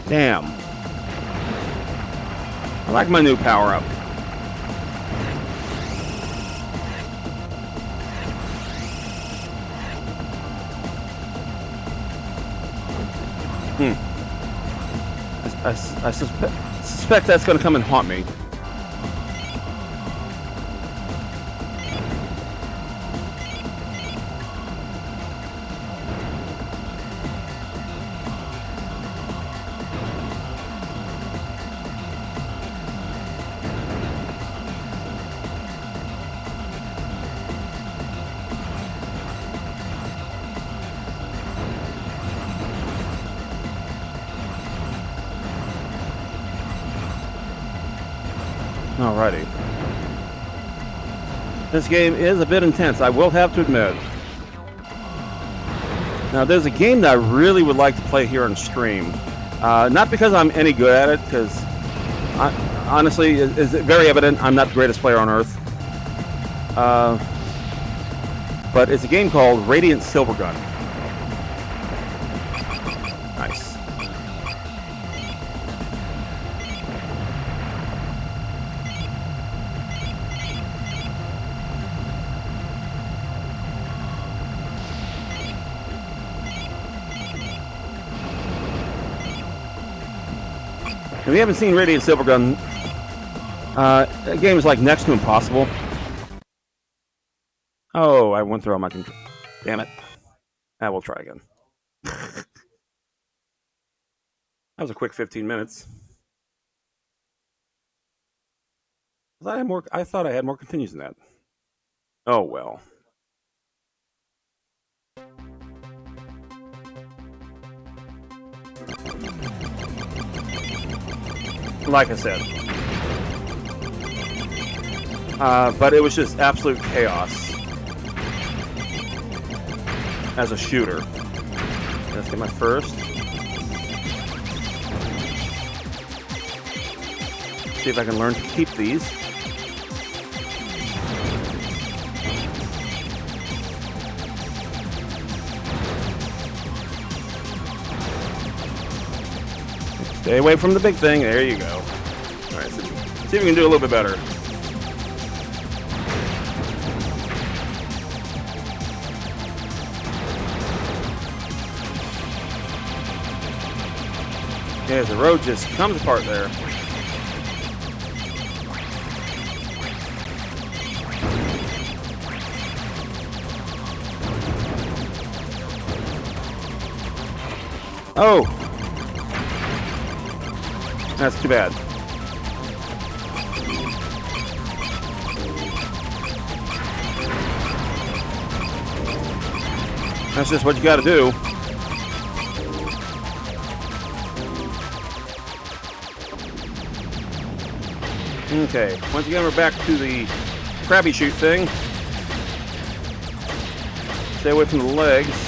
A: Damn. I like my new power-up. I suspect that's going to come and haunt me. Alrighty. This game is a bit intense, I will have to admit. Now, there's a game that I really would like to play here on stream. Not because I'm any good at it, because honestly, it's very evident I'm not the greatest player on Earth. But it's a game called Radiant Silvergun. Nice. If you haven't seen Radiant Silvergun, the game is like next to impossible. Oh, I went through all my control. Damn it. I will try again. That was a quick 15 minutes. I thought I had more continues than that. Oh well. Like I said. But it was just absolute chaos as a shooter. Let's get my first. See if I can learn to keep these. Stay away from the big thing. There you go. All right, see if we can do a little bit better. Yeah, the road just comes apart there. Oh! That's too bad. That's just what you gotta do. Okay, once again we're back to the crabby shoot thing. Stay away from the legs.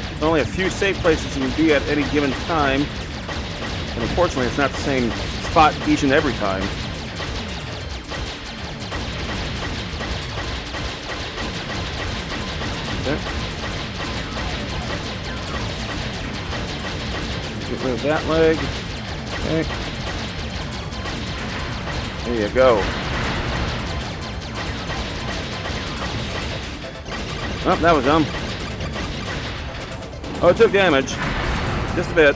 A: There's only a few safe places you can be at any given time. And unfortunately, it's not the same spot each and every time. Okay. Get rid of that leg. Okay. There you go. Oh, that was dumb. Oh, it took damage. Just a bit.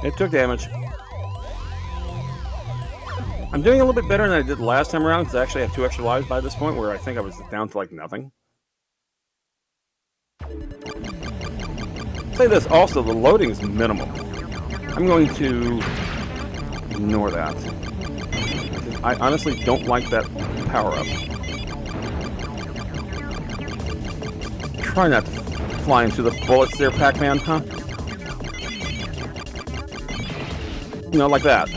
A: It took damage. I'm doing a little bit better than I did last time around because I actually have 2 extra lives by this point, where I think I was down to like nothing. I'll say this also, the loading is minimal. I'm going to ignore that. I honestly don't like that power-up. Try not to fly into the bullets there, Pac-Man, huh? You know, like that.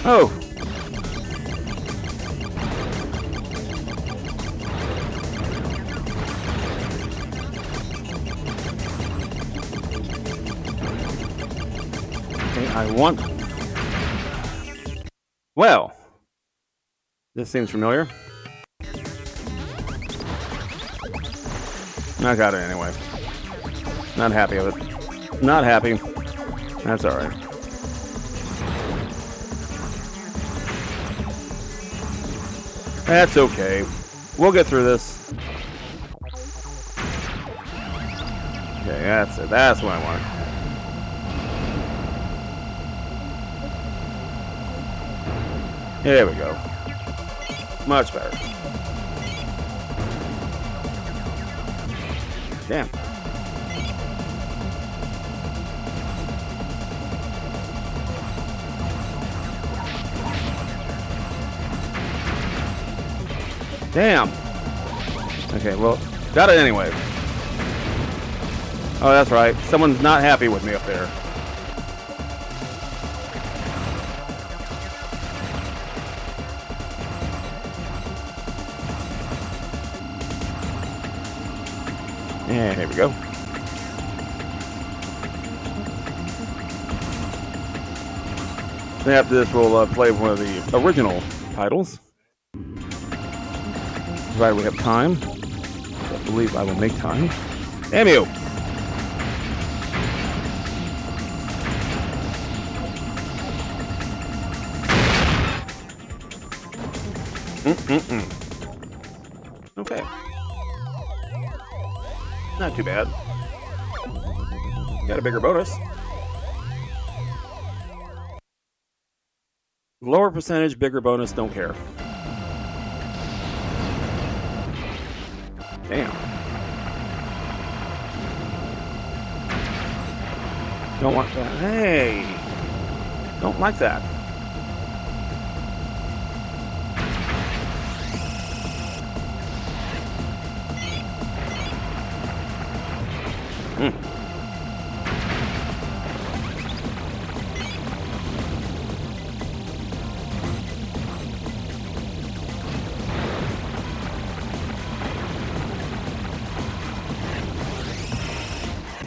A: Oh! Okay, I want... Well, this seems familiar. I got it anyway. Not happy with it. Not happy. That's alright. That's okay. We'll get through this. Okay, that's it. That's what I want. There we go. Much better. Damn. Damn. Okay, well, got it anyway. Oh, that's right. Someone's not happy with me up there. And here we go. Then after this, we'll play one of the original titles. Provided we have time. I believe I will make time. Damn you! Okay. Not too bad. Got a bigger bonus. Lower percentage, bigger bonus, don't care. Damn. Don't want that. Hey! Don't like that.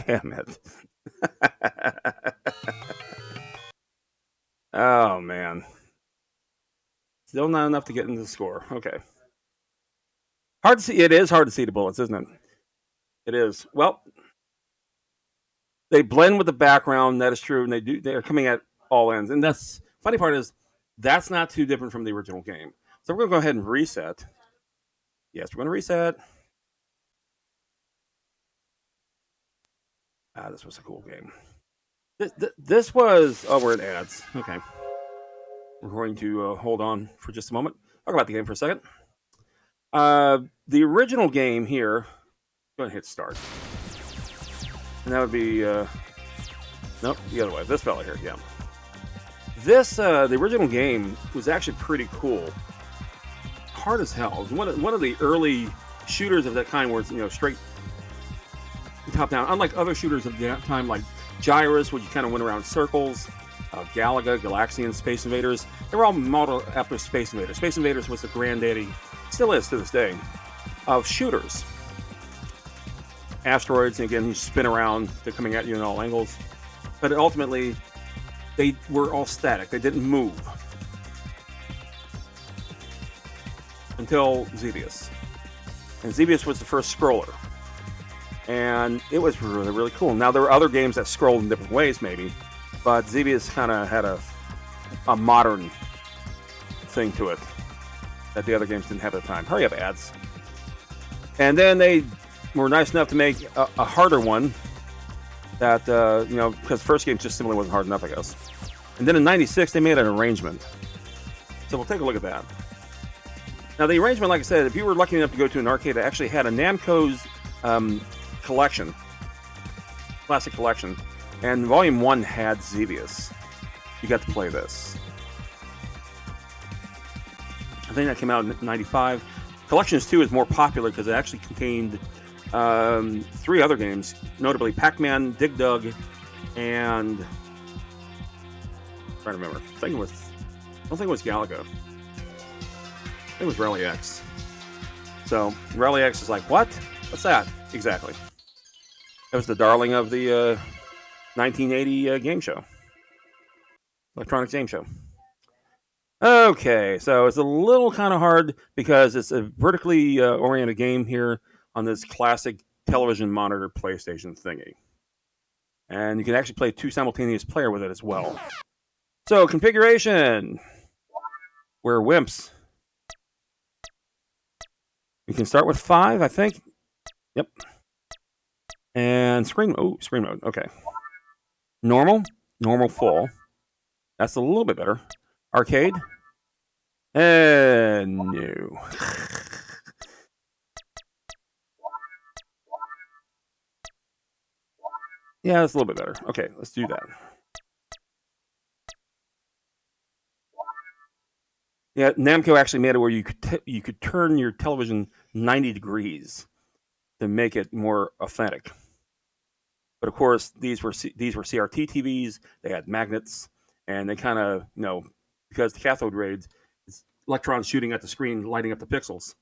A: Damn it. Oh, man. Still not enough to get into the score. Okay. Hard to see. It is hard to see the bullets, isn't it? It is. Well, they blend with the background. That is true. And they are coming at all ends. And that's funny part is that's not too different from the original game. So we're going to go ahead and reset. Yes, we're going to reset. This was a cool game. This was... Oh, we're in ads. Okay. We're going to hold on for just a moment. Talk about the game for a second. The original game here... Go ahead and hit start. And that would be... nope, the other way. This fella here, yeah. This, the original game was actually pretty cool. Hard as hell. It was one of the early shooters of that kind where it's, straight top down. Unlike other shooters of that time, like Gyrus, where you kind of went around circles, Galaga, Galaxian, Space Invaders. They were all modeled after Space Invaders. Space Invaders was the granddaddy, still is to this day, of shooters. Asteroids, and again, you spin around, they're coming at you in all angles. But ultimately, they were all static. They didn't move. Until Xevious. And Xevious was the first scroller. And it was really, really cool. Now, there were other games that scrolled in different ways, maybe. But Xevious kind of had a modern thing to it that the other games didn't have at the time. Hurry up, ads. And then they were nice enough to make a harder one that, because the first game just simply wasn't hard enough, I guess. And then in 96, they made an arrangement. So we'll take a look at that. Now, the arrangement, like I said, if you were lucky enough to go to an arcade that actually had a Namco's collection, classic collection, and Volume 1 had Xevious. You got to play this. I think that came out in 95. Collections 2 is more popular because it actually contained 3 other games, notably Pac-Man, Dig Dug, and... I'm trying to remember. I don't think it was Galaga. I think it was Rally X. So, Rally X is like, what? What's that? Exactly. That was the darling of the 1980 game show. Electronic game show. Okay, so it's a little kind of hard because it's a vertically oriented game here on this classic television monitor PlayStation thingy. And you can actually play 2 simultaneous player with it as well. So, configuration. We're wimps. We can start with 5, I think. Yep. And screen mode. Okay. Normal full. That's a little bit better. Arcade. And no. Yeah, that's a little bit better. Okay, let's do that. Yeah, Namco actually made it where you could turn your television 90 degrees to make it more authentic. But of course, these were CRT TVs. They had magnets, and they kind of, because the cathode rays, it's electrons shooting at the screen, lighting up the pixels.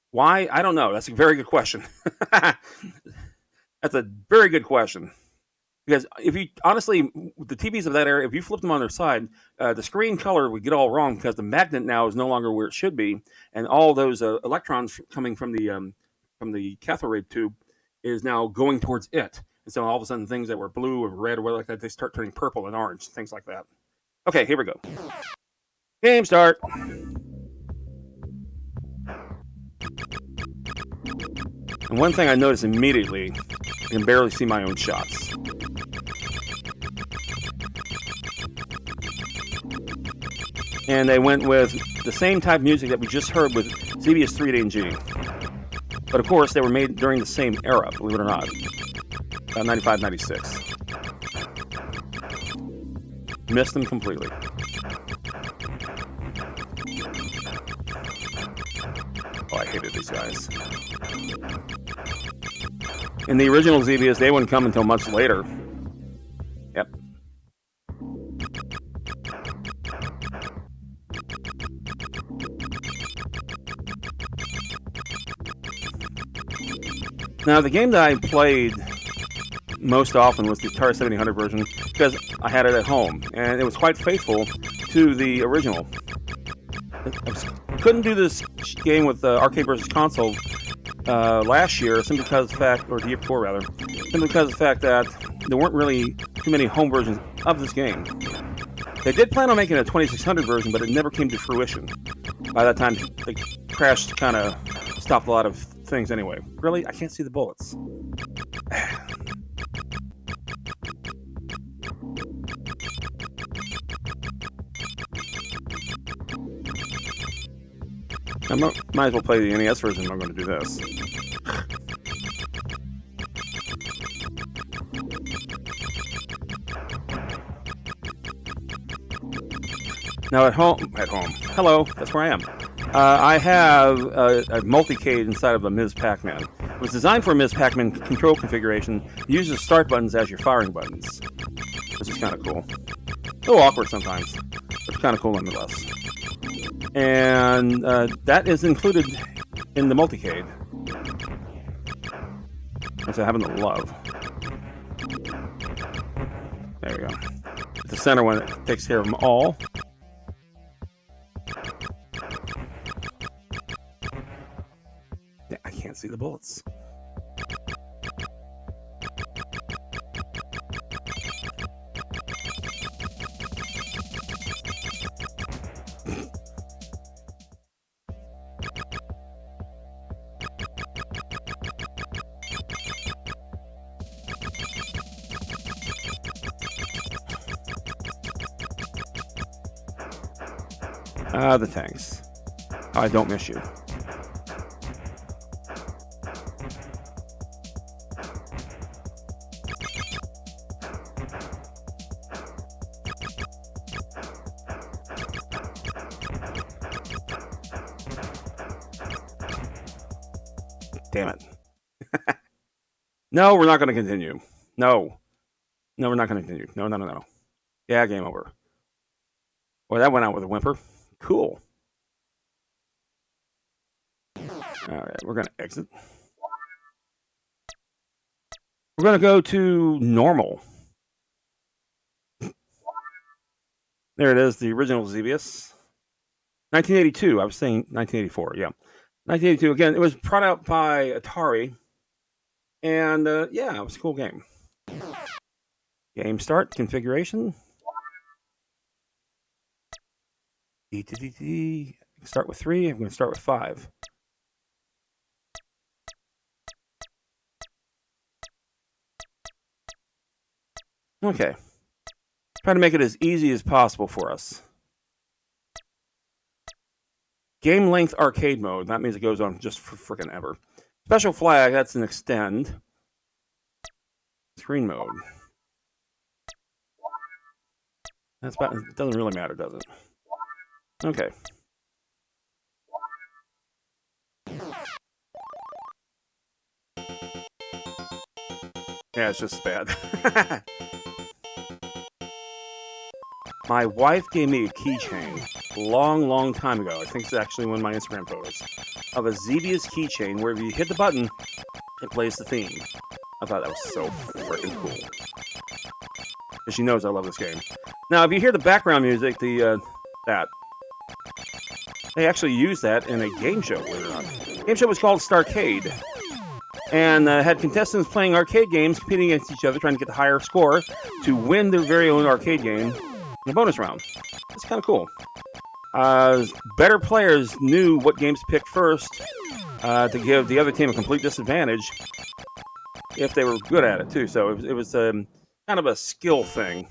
A: Why? I don't know. That's a very good question. That's a very good question. Because if you, honestly, the TVs of that era, if you flipped them on their side, the screen color would get all wrong because the magnet now is no longer where it should be. And all those electrons coming from the cathode ray tube is now going towards it. And so all of a sudden things that were blue or red or whatever like that, they start turning purple and orange, things like that. Okay, here we go. Game start. And one thing I noticed immediately, I can barely see my own shots. And they went with the same type of music that we just heard with Xevious 3D&G. But of course, they were made during the same era, believe it or not. About 95, 96. Missed them completely. Oh, I hated these guys. In the original Xevious, they wouldn't come until much later. Yep. Now, the game that I played most often was the Atari 7800 version because I had it at home, and it was quite faithful to the original. I couldn't do this game with arcade versus console last year, simply because of the fact, or the year before rather, simply because of the fact that there weren't really too many home versions of this game. They did plan on making a 2600 version, but it never came to fruition. By that time, the crash kind of stopped a lot of things anyway. Really? I can't see the bullets. I might as well play the NES version if I'm going to do this. Now at home, hello, that's where I am. I have a multicade inside of a Ms. Pac-Man. It was designed for a Ms. Pac-Man control configuration. It uses start buttons as your firing buttons, which is kind of cool. A little awkward sometimes, but kind of cool nonetheless. And that is included in the multicade, which I happen to love. There we go. The center one that takes care of them all. I can't see the bullets. The tanks. I don't miss you. Damn it. No, we're not going to continue. No, we're not going to continue. No. Yeah, game over. Boy, that went out with a whimper. Cool. All right, we're going to exit. We're going to go to normal. There it is, the original Xevious. 1982. I was saying 1984. Yeah. 1982. Again, it was brought out by Atari. And yeah, it was a cool game. Game start, configuration. Start with 3. I'm going to start with 5. Okay. Try to make it as easy as possible for us. Game length arcade mode. That means it goes on just for freaking ever. Special flag, that's an extend. Screen mode. That's about, it doesn't really matter, does it? Okay. Yeah, it's just bad. My wife gave me a keychain a long time ago. I think it's actually one of my Instagram photos of a Xevious keychain where if you hit the button, it plays the theme. I thought that was so freaking cool. Because she knows I love this game. Now, if you hear the background music, they actually used that in a game show, believe it or not. The game show was called Starcade. And had contestants playing arcade games, competing against each other, trying to get the higher score to win their very own arcade game in the bonus round. It's kind of cool. Better players knew what games to pick first to give the other team a complete disadvantage if they were good at it, too. So it was kind of a skill thing.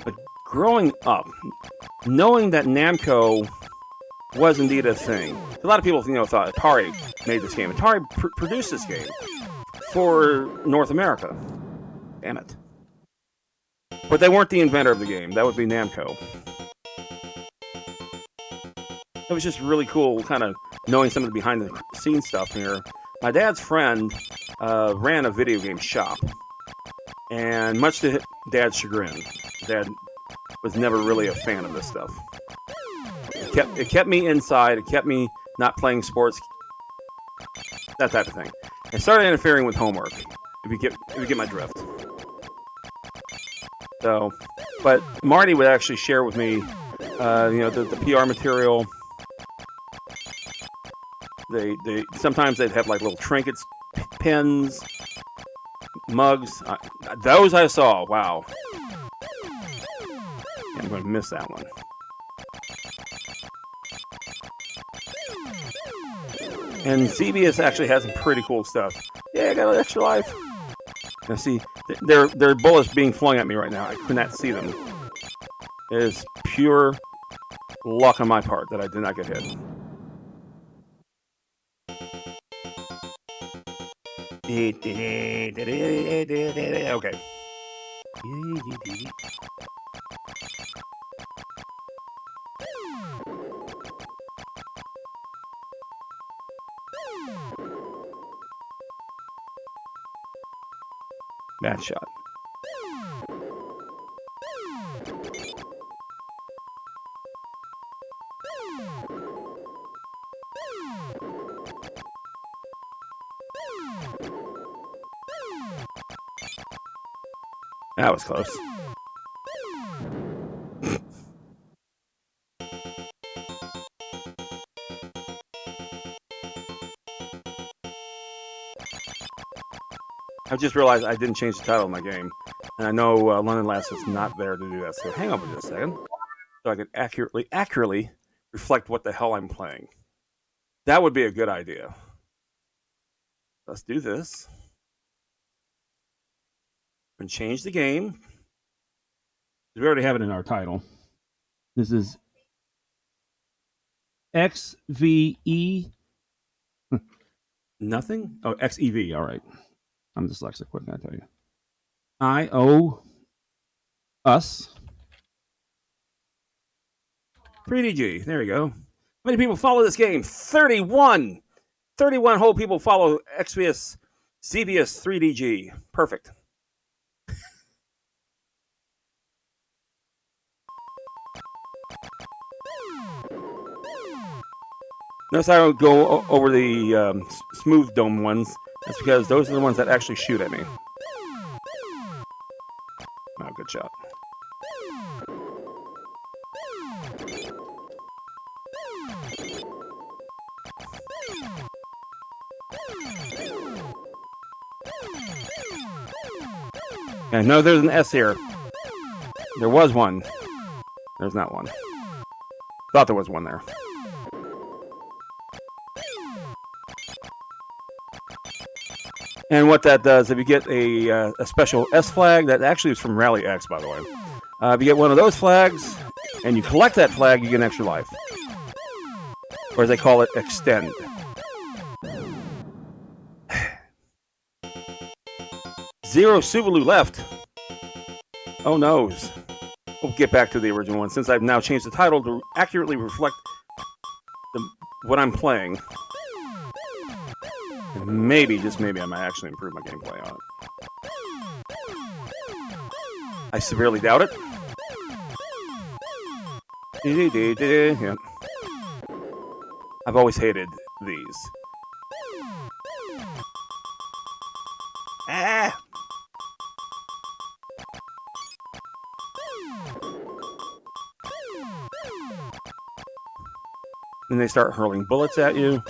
A: But growing up, knowing that Namco was indeed a thing, a lot of people, thought Atari made this game. Atari produced this game for North America. Damn it. But they weren't the inventor of the game. That would be Namco. It was just really cool, kind of knowing some of the behind-the-scenes stuff here. My dad's friend ran a video game shop. And much to Dad's chagrin, Dad was never really a fan of this stuff. It kept me inside. It kept me not playing sports. That type of thing. It started interfering with homework. If you get my drift. So, but Marty would actually share with me, the PR material. They sometimes they'd have like little trinkets, pins, mugs. Those I saw. Wow. I'm going to miss that one. And Xevious actually has some pretty cool stuff. Yeah, I got an extra life. Now see, there are bullets being flung at me right now. I could not see them. It is pure luck on my part that I did not get hit. Okay. Bad shot. That was close. I just realized I didn't change the title of my game. And I know London Last is not there to do that. So hang on for just a second. So I can accurately reflect what the hell I'm playing. That would be a good idea. Let's do this. And change the game. We already have it in our title. This is XVE. Nothing? Oh, XEV. All right. I'm dyslexic. What can I tell you? I-O us. 3DG. There we go. How many people follow this game? 31. 31 whole people follow Xevious 3DG. Perfect. Notice I don't go over the smooth dome ones. That's because those are the ones that actually shoot at me. Oh, good shot. And no, there's an S here. There was one. There's not one. Thought there was one there. And what that does, if you get a special S flag, that actually is from Rally X, by the way. If you get one of those flags, and you collect that flag, you get an extra life. Or as they call it, extend. Zero Subaru left. Oh no. We'll get back to the original one, since I've now changed the title to accurately reflect what I'm playing. Maybe, just maybe, I might actually improve my gameplay on it. I severely doubt it. Yeah. I've always hated these. Ah! Then they start hurling bullets at you.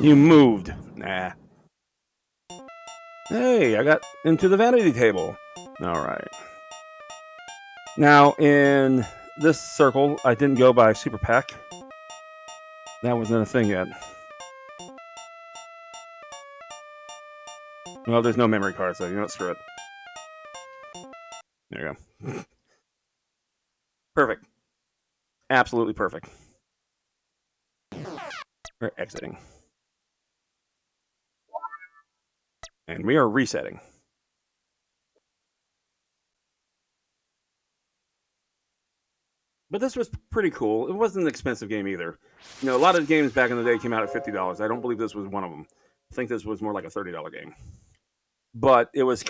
A: You moved. Nah. Hey, I got into the vanity table. All right. Now, in this circle, I didn't go by Super Pack. That wasn't a thing yet. Well, there's no memory card, so you know what? Screw it. There you go. Perfect. Absolutely perfect. We're exiting. And we are resetting. But this was pretty cool. It wasn't an expensive game either. You know, a lot of games back in the day came out at $50. I don't believe this was one of them. I think this was more like a $30 game. But it was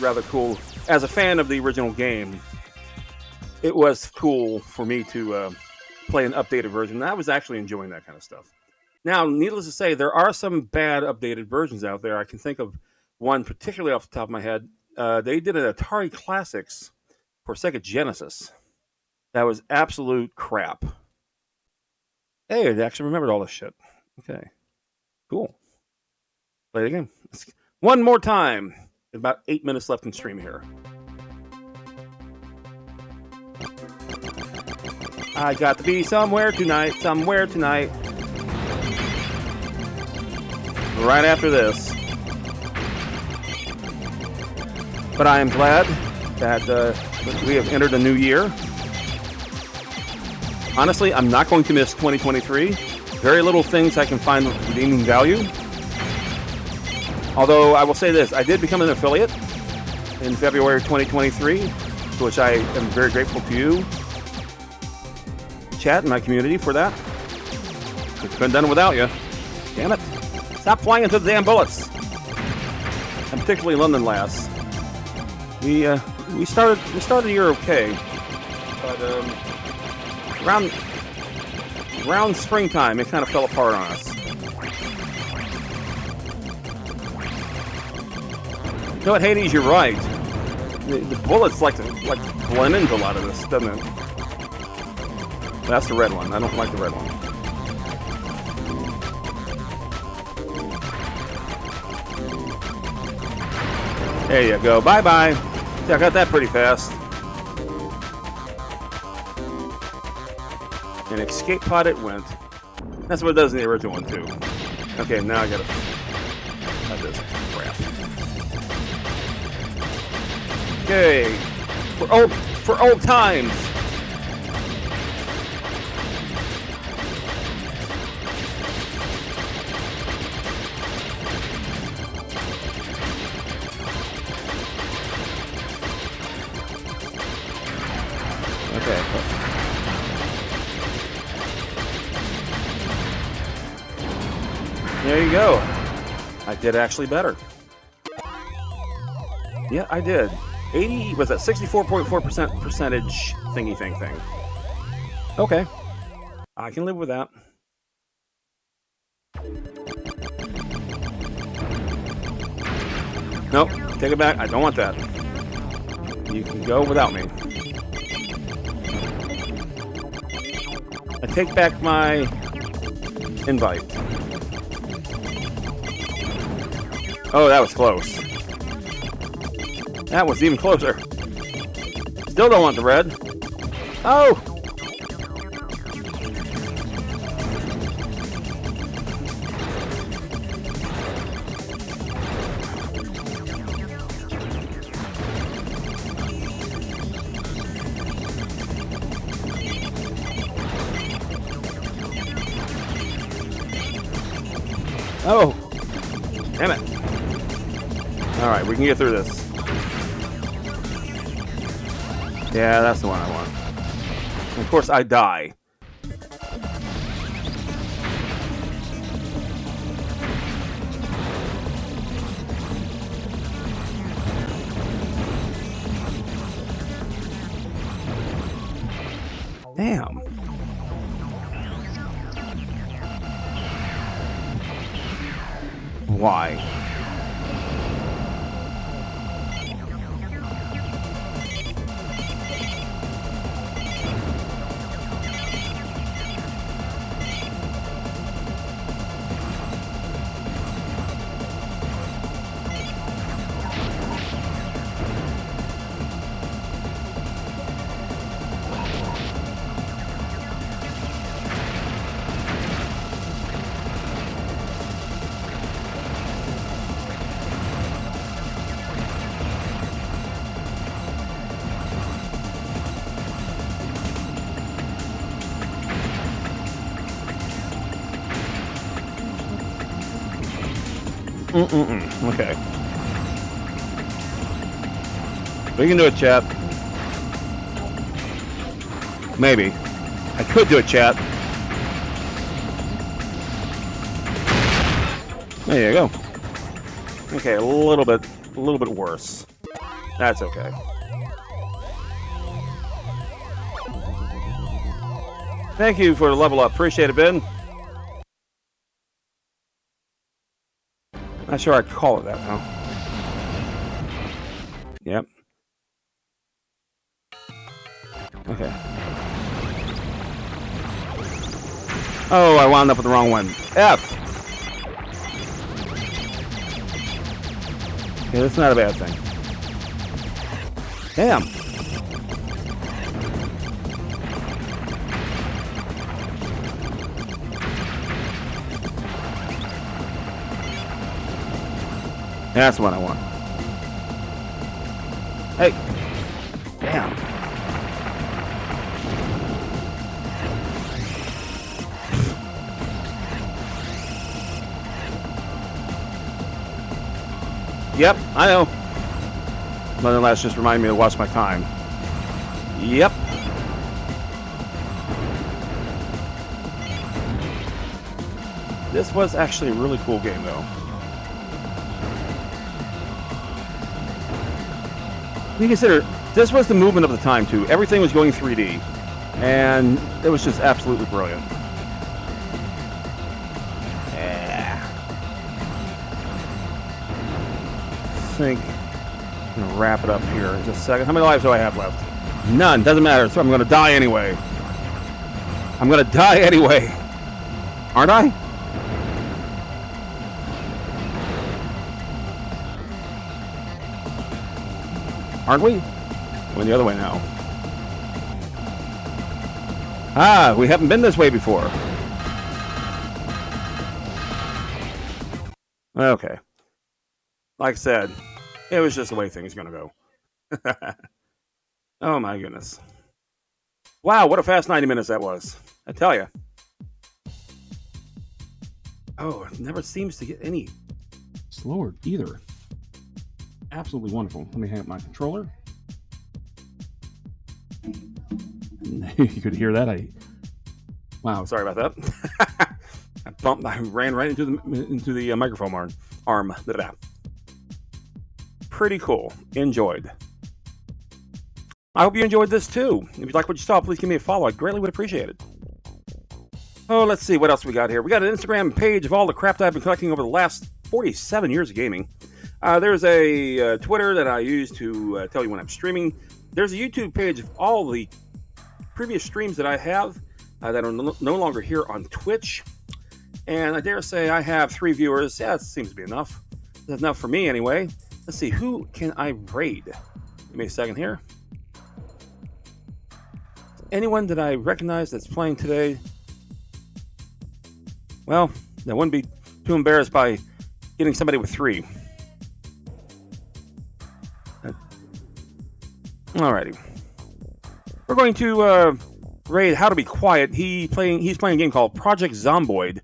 A: rather cool. As a fan of the original game, it was cool for me to play an updated version. I was actually enjoying that kind of stuff. Now, needless to say, there are some bad updated versions out there. I can think of one particularly off the top of my head. They did an Atari Classics for Sega Genesis. That was absolute crap. Hey, I actually remembered all this shit. Okay. Cool. Play the game. One more time. About 8 minutes left in stream here. I got to be somewhere tonight. Right after this. But I am glad that we have entered a new year. Honestly, I'm not going to miss 2023. Very little things I can find of redeeming value. Although I will say this, I did become an affiliate in February 2023, to which I am very grateful to you, chat, and my community for that. It's been done without you. Damn it. Stop flying into the damn bullets. And particularly London lass. We started the year okay. But around springtime, it kind of fell apart on us. You know what, Hades, you're right. The bullets like to blend into a lot of this, doesn't it? That's the red one. I don't like the red one. There you go. Bye-bye. See, I got that pretty fast. And escape pod it went. That's what it does in the original one, too. Okay, now I gotta... Got this crap. Okay. For old times. Okay. There you go. I did actually better. Yeah, I did. 80 was that 64.4% percentage thingy thing. Okay. I can live with that. Nope, take it back. I don't want that. You can go without me. I take back my invite. Oh, that was close. That was even closer. Still don't want the red. Oh! Oh! Damn it. Alright, we can get through this. Yeah, that's the one I want. And of course, I die. Damn. Why? Okay. We can do it, chat. Maybe. I could do it, chat. There you go. Okay, a little bit worse. That's okay. Thank you for the level up. Appreciate it, Ben. Not sure I'd call it that now. Yep. Okay. Oh, I wound up with the wrong one. F. Okay, that's not a bad thing. Damn. That's what I want. Hey. Damn. Yep, I know. Nonetheless, just remind me to watch my time. Yep. This was actually a really cool game, though. You consider, this was the movement of the time, too. Everything was going 3D. And it was just absolutely brilliant. I think I'm going to wrap it up here in just a second. How many lives do I have left? None. Doesn't matter. So I'm going to die anyway. I'm going to die anyway. Aren't I? Aren't we? Going the other way now. Ah, we haven't been this way before. Okay. Like I said, it was just the way things are going to go. Oh my goodness. Wow, what a fast 90 minutes that was. I tell you. Oh, it never seems to get any slower either. Absolutely wonderful. Let me hang up my controller. You could hear that. Wow, sorry about that. I ran right into the microphone arm. Pretty cool. Enjoyed. I hope you enjoyed this too. If you like what you saw, please give me a follow. I greatly would appreciate it. Oh, let's see what else we got here. We got an Instagram page of all the crap that I've been collecting over the last 47 years of gaming. There's a Twitter that I use to tell you when I'm streaming. There's a YouTube page of all the previous streams that I have that are no longer here on Twitch. And I dare say I have 3 viewers. Yeah, that seems to be enough. That's enough for me anyway. Let's see, who can I raid? Give me a second here. Anyone that I recognize that's playing today? Well, I wouldn't be too embarrassed by getting somebody with 3. Alrighty. We're going to raid How to Be Quiet. He's playing a game called Project Zomboid.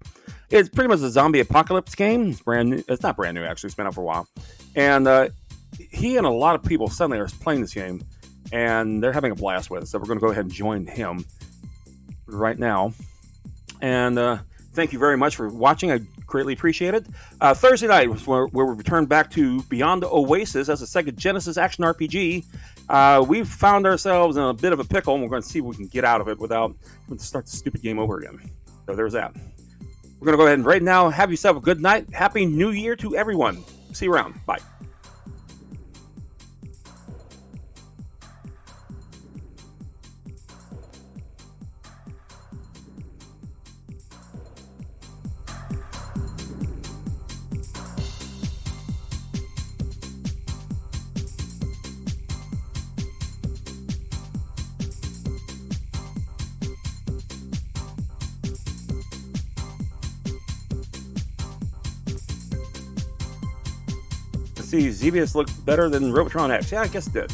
A: It's pretty much a zombie apocalypse game. It's brand new. It's not brand new, actually. It's been out for a while. And he and a lot of people suddenly are playing this game, and they're having a blast with it. So we're going to go ahead and join him right now. And thank you very much for watching. I greatly appreciate it. Thursday night was where we returned back to Beyond the Oasis as a Sega Genesis action RPG. We've found ourselves in a bit of a pickle, and we're going to see if we can get out of it without having to start the stupid game over again. So there's that. We're going to go ahead and right now have yourself a good night. Happy New Year to everyone. See you around. Bye. See, Xevious looked better than Robrotron X. Yeah, I guess it did.